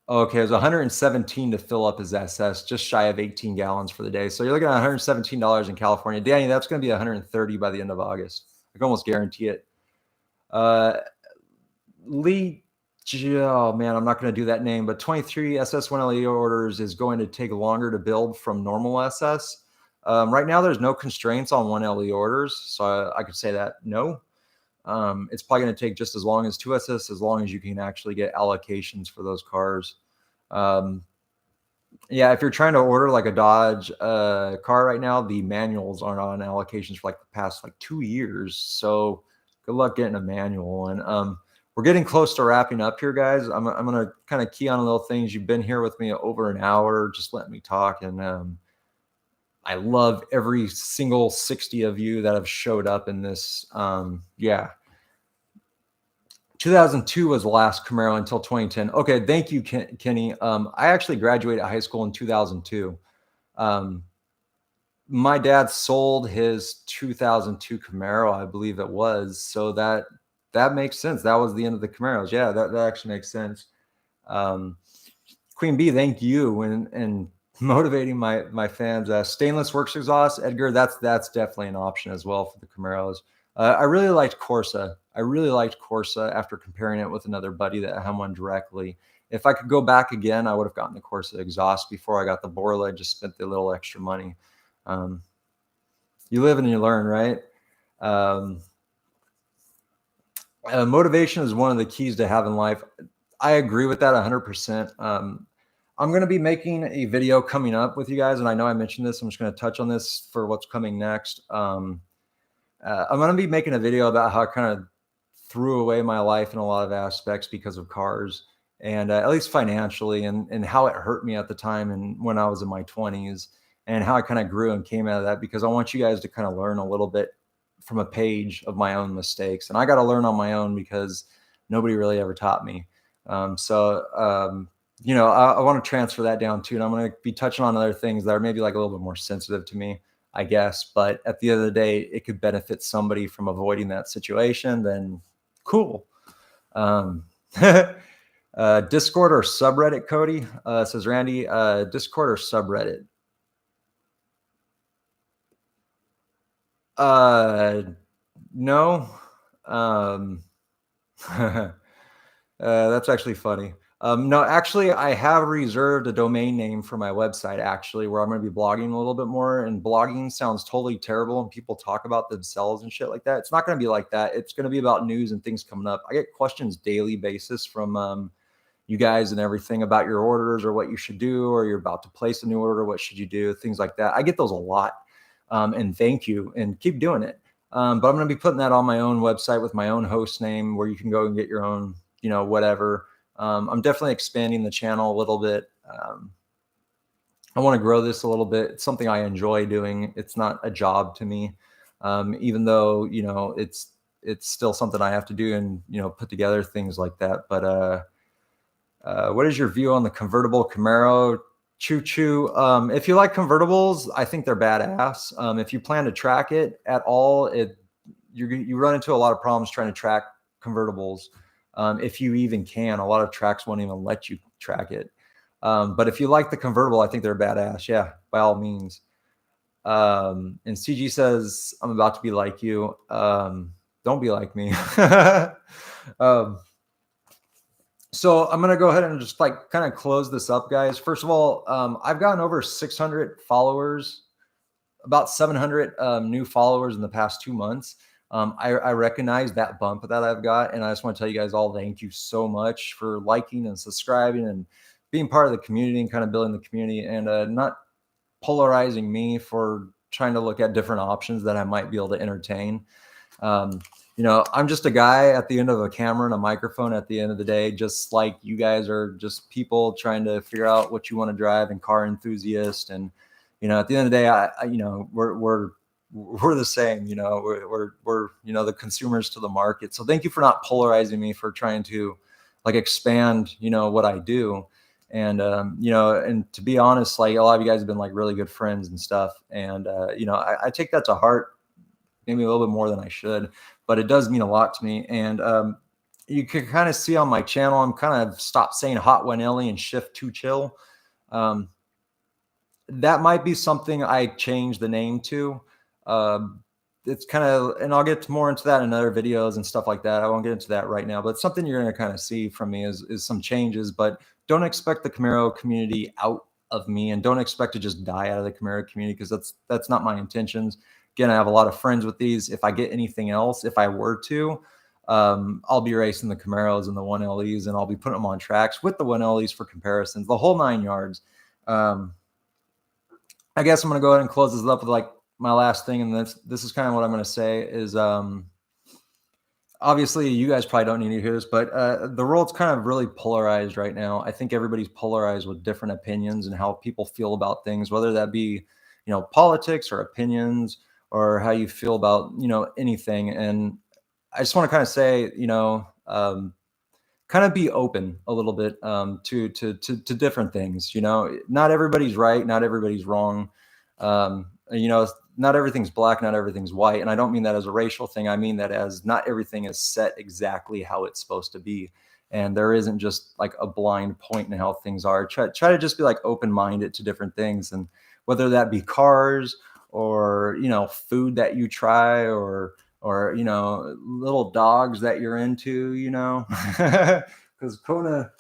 Okay, it was 117 to fill up his SS, just shy of 18 gallons for the day. So you're looking at $117 in California. Danny, that's going to be 130 by the end of August. I can almost guarantee it. Lee, oh man, I'm not going to do that name, but 23 SS1 LE orders is going to take longer to build from normal SS. Right now, there's no constraints on 1 LE orders, so I could say that no. It's probably going to take just as long as 2 SS, as long as you can actually get allocations for those cars. Yeah, if you're trying to order like a Dodge car right now, the manuals aren't on allocations for like the past like 2 years. So good luck getting a manual. And we're getting close to wrapping up here, guys. I'm gonna kind of key on little things. You've been here with me over an hour. Just let me talk. And I love every single 60 of you that have showed up in this. Yeah. 2002 was the last Camaro until 2010. Okay, thank you, Kenny. I actually graduated high school in 2002. My dad sold his 2002 Camaro, I believe it was. So that makes sense. That was the end of the Camaros. Yeah, that actually makes sense. Queen Bee, thank you, and motivating my fans. Stainless works exhaust, Edgar. That's definitely an option as well for the Camaros. I really liked Corsa. After comparing it with another buddy that had one directly. If I could go back again, I would have gotten the Corsa exhaust before I got the Borla. I just spent the little extra money. You live and you learn, right? Motivation is one of the keys to having life. I agree with that 100%. I'm going to be making a video coming up with you guys, and I know I mentioned this. I'm just going to touch on this for what's coming next. I'm going to be making a video about how I kind of threw away my life in a lot of aspects because of cars, and at least financially, and how it hurt me at the time and when I was in my 20s, and how I kind of grew and came out of that, because I want you guys to kind of learn a little bit from a page of my own mistakes. And I got to learn on my own because nobody really ever taught me. I want to transfer that down too. And I'm going to be touching on other things that are maybe like a little bit more sensitive to me, I guess. But at the end of the day, it could benefit somebody from avoiding that situation, then cool. Discord or subreddit, Cody? Says Randy. Discord or subreddit? No. That's actually funny. No, actually, I have reserved a domain name for my website, actually, where I'm going to be blogging a little bit more. And blogging sounds totally terrible, and people talk about themselves and shit like that. It's not going to be like that. It's going to be about news and things coming up. I get questions daily basis from you guys and everything about your orders, or what you should do, or you're about to place a new order, what should you do, things like that. I get those a lot. And thank you, and keep doing it. But I'm going to be putting that on my own website with my own host name, where you can go and get your own, whatever. I'm definitely expanding the channel a little bit. I want to grow this a little bit. It's something I enjoy doing. It's not a job to me, even though, it's still something I have to do and, put together things like that. But what is your view on the convertible Camaro? Choo choo. If you like convertibles, I think they're badass. If you plan to track it at all, you run into a lot of problems trying to track convertibles. If you even can, a lot of tracks won't even let you track it. But if you like the convertible, I think they're badass. Yeah, by all means. And CG says, I'm about to be like you. Don't be like me. um, so I'm gonna go ahead and just like kind of close this up, guys. First of all, I've gotten over 600 followers, about 700 new followers in the past 2 months. I recognize that bump that I've got, and I just want to tell you guys all thank you so much for liking and subscribing and being part of the community and kind of building the community, and not polarizing me for trying to look at different options that I might be able to entertain. Um, I'm just a guy at the end of a camera and a microphone at the end of the day, just like you guys are just people trying to figure out what you want to drive and car enthusiast. And, at the end of the day, we're the same, we're, the consumers to the market. So thank you for not polarizing me, for trying to like expand, what I do. And, and to be honest, like a lot of you guys have been like really good friends and stuff. And, I take that to heart, maybe a little bit more than I should, but it does mean a lot to me. And you can kind of see on my channel, I'm kind of stopped saying hot one Ellie and shift to chill. That might be something I change the name to. It's kind of, and I'll get more into that in other videos and stuff like that. I won't get into that right now, but something you're going to kind of see from me is some changes, but don't expect the Camaro community out of me, and don't expect to just die out of the Camaro community, because that's not my intentions. Again, I have a lot of friends with these. If I get anything else, if I were to, I'll be racing the Camaros and the 1LEs, and I'll be putting them on tracks with the 1LEs for comparisons, the whole 9 yards. I guess I'm going to go ahead and close this up with like my last thing. And this is kind of what I'm going to say is, obviously you guys probably don't need to hear this, but the world's kind of really polarized right now. I think everybody's polarized with different opinions and how people feel about things, whether that be, politics or opinions, or how you feel about, anything. And I just want to kind of say, kind of be open a little bit to different things. Not everybody's right, not everybody's wrong. Not everything's black, not everything's white. And I don't mean that as a racial thing. I mean that as not everything is set exactly how it's supposed to be. And there isn't just like a blind point in how things are. Try to just be like open-minded to different things. And whether that be cars or, food that you try, or little dogs that you're into, because Kona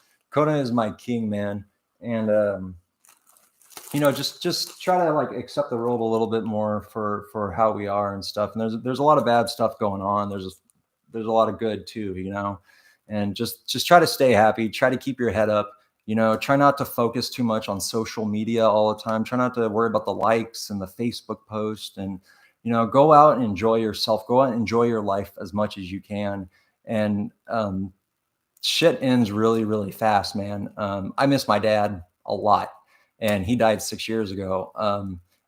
is my king, man. And, just try to like accept the world a little bit more for how we are and stuff. And there's a lot of bad stuff going on. There's a lot of good too, and just try to stay happy, try to keep your head up, try not to focus too much on social media all the time. Try not to worry about the likes and the Facebook post, and, go out and enjoy yourself, go out and enjoy your life as much as you can. And, shit ends really, really fast, man. I miss my dad a lot, and he died 6 years ago.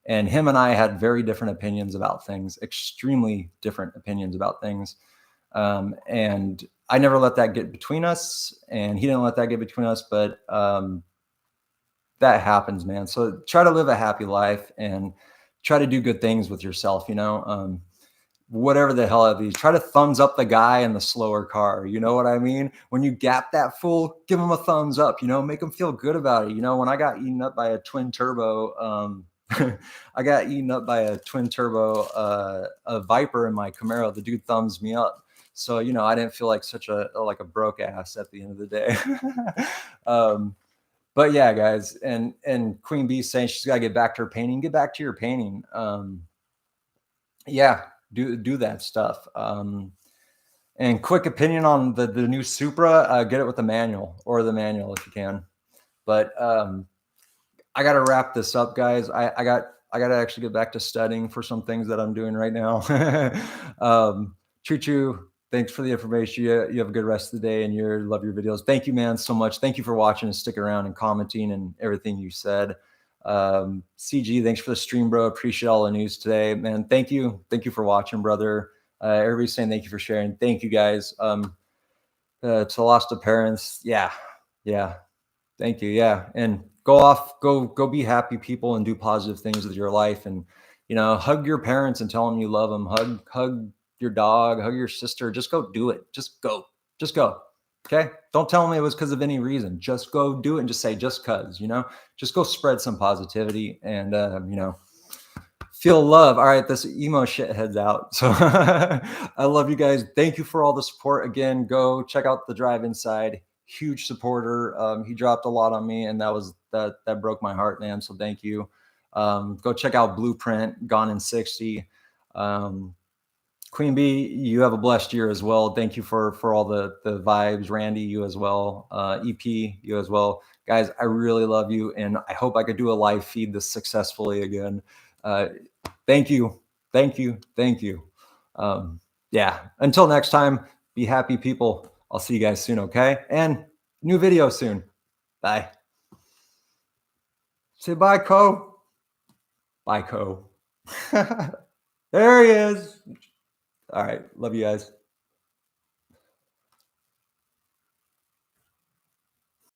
And him and I had very different opinions about things, extremely different opinions about things. And I never let that get between us, and he didn't let that get between us, but that happens, man. So try to live a happy life and try to do good things with yourself, whatever the hell it is. Try to thumbs up the guy in the slower car. You know what I mean? When you gap that fool, give him a thumbs up, make him feel good about it. When I got eaten up by a twin turbo, I got eaten up by a twin turbo, a Viper in my Camaro. The dude thumbs me up. So, I didn't feel like such a broke ass at the end of the day. But yeah, guys, and Queen Bee saying she's got to get back to her painting. Get back to your painting. Yeah, do that stuff. And quick opinion on the new Supra, get it with the manual, or the manual if you can. But I got to wrap this up, guys. I got to actually get back to studying for some things that I'm doing right now. Choo, thanks for the information. You have a good rest of the day, and love your videos. Thank you, man, so much. Thank you for watching and sticking around and commenting and everything you said. CG, thanks for the stream, bro. Appreciate all the news today, man. Thank you for watching, brother. Everybody's saying thank you for sharing. Thank you, guys. To lost parents, yeah, thank you, yeah. And go be happy people and do positive things with your life. And hug your parents and tell them you love them. Hug your dog, hug your sister. Just go do it. Just go. Okay, don't tell them it was because of any reason. Just go do it and just say just cuz, just go spread some positivity. And Feel love. All right, this emo shit heads out. So I love you guys. Thank you for all the support. Again, go check out the drive inside. Huge supporter. He dropped a lot on me, and that broke my heart, man. So thank you. Go check out Blueprint, Gone in 60. Um, Queen Bee, you have a blessed year as well. Thank you for all the vibes. Randy, you as well. EP, you as well. Guys, I really love you, and I hope I could do a live feed this successfully again. Uh, thank you, thank you, thank you. Yeah, until next time, be happy, people. I'll see you guys soon, okay? And new video soon. Bye. Say bye, Co. Bye, Co. There he is. All right, love you guys.